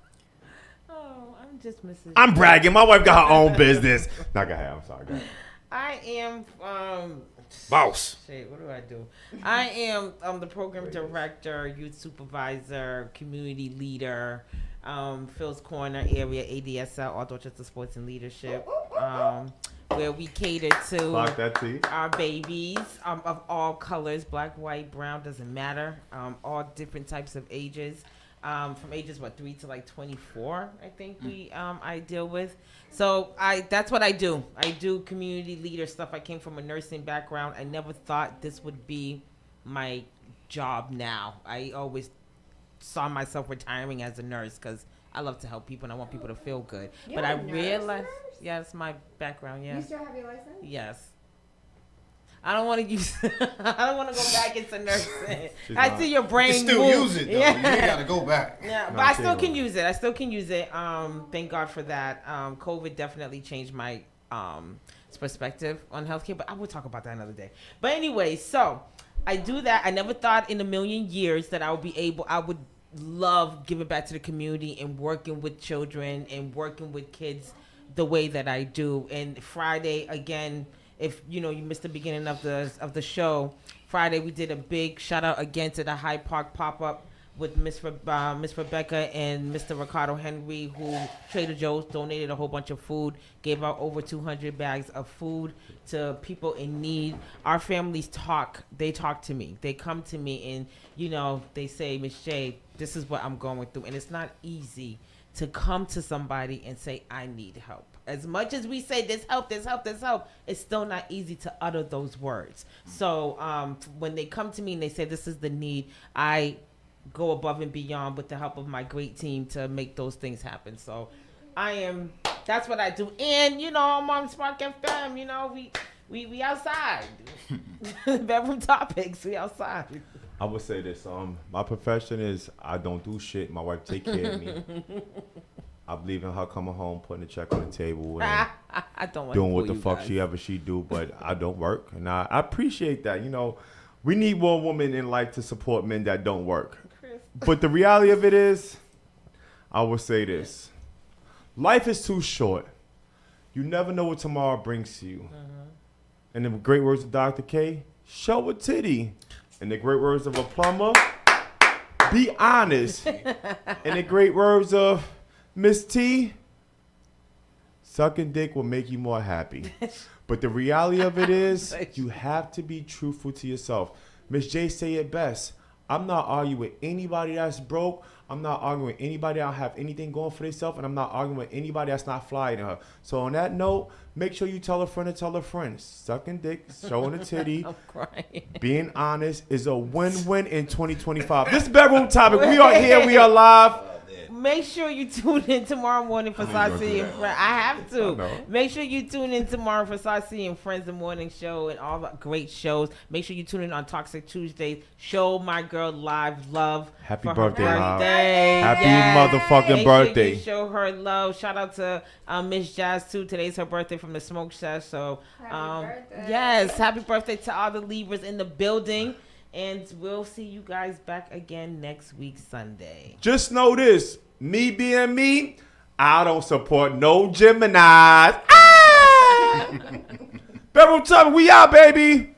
Oh, I'm just Mrs. I'm bragging. My wife got her own business. Not gonna have. I'm sorry. Go ahead. I am Boss. shit, what do I do? I am the program director, youth supervisor, community leader, Phil's Corner area, ADSL, All Dorchester Sports and Leadership, where we cater to Lock that T. our babies of all colors, black, white, brown, doesn't matter, all different types of ages. from ages 3 to 24. I think I deal with. So that's what I do. I do community leader stuff. I came from a nursing background. I never thought this would be my job now. I always saw myself retiring as a nurse because I love to help people and I want people to feel good. You're but I a nurse, realized, nurse? yeah, it's my background. Yeah. You still have your license? Yes. I don't want to use. I don't want to go back into nursing. She's I not. see your brain. You can still move. use it though. You ain't gotta go back. Yeah, No, but I I'm still saying can what- use it. I still can use it. Thank God for that. COVID definitely changed my perspective on healthcare, but I will talk about that another day. But anyway, so I do that. I never thought in a million years that I would love giving back to the community and working with children and working with kids the way that I do. And Friday, again, if you missed the beginning of the show, Friday we did a big shout out again to the Hyde Park pop-up with Miss Rebecca and Mr. Ricardo Henry, who Trader Joe's donated a whole bunch of food, gave out over 200 bags of food to people in need. Our families they talk to me. They come to me and, they say, Miss J, this is what I'm going through. And it's not easy to come to somebody and say, I need help. As much as we say this help, it's still not easy to utter those words. So when they come to me and they say this is the need, I go above and beyond with the help of my great team to make those things happen. So that's what I do. And, I'm on Spark FM, we outside. Bedroom topics, we outside. I would say this. My profession is I don't do shit. My wife take care of me. I believe in her coming home, putting a check on the table, and I don't want doing to what the fool you fuck guys. she do. But I don't work, and I appreciate that. We need more women in life to support men that don't work. Chris. But the reality of it is, I will say this: life is too short. You never know what tomorrow brings to you. And in the great words of Dr. K, show a titty. In the great words of a plumber, be honest. In the great words of Miss T, sucking dick will make you more happy. But the reality of it is, you have to be truthful to yourself. Miss J say it best. I'm not arguing with anybody that's broke. I'm not arguing with anybody that don't have anything going for themselves. And I'm not arguing with anybody that's not flying to her. So on that note, make sure you tell a friend to tell a friend. Sucking dick, showing a titty, I'm crying. being honest is a win-win in 2025. This is Bedroom Topic. We are here. We are live. Make sure you tune in tomorrow morning for Saucy and Friends. I have I to. know. Make sure you tune in tomorrow for Saucy and Friends, the morning show, and all the great shows. Make sure you tune in on Toxic Tuesdays. Show my girl live love. Happy for her birthday, Love. birthday. Happy Yes. motherfucking Make sure birthday. you show her love. Shout out to Miss Jazz too. Today's her birthday from the Smoke Sesh. So Happy birthday. yes, happy birthday to all the Libras in the building. And we'll see you guys back again next week, Sunday. Just know this. Me being me, I don't support no Geminis. Ah! Bedroom Topic, we out, baby.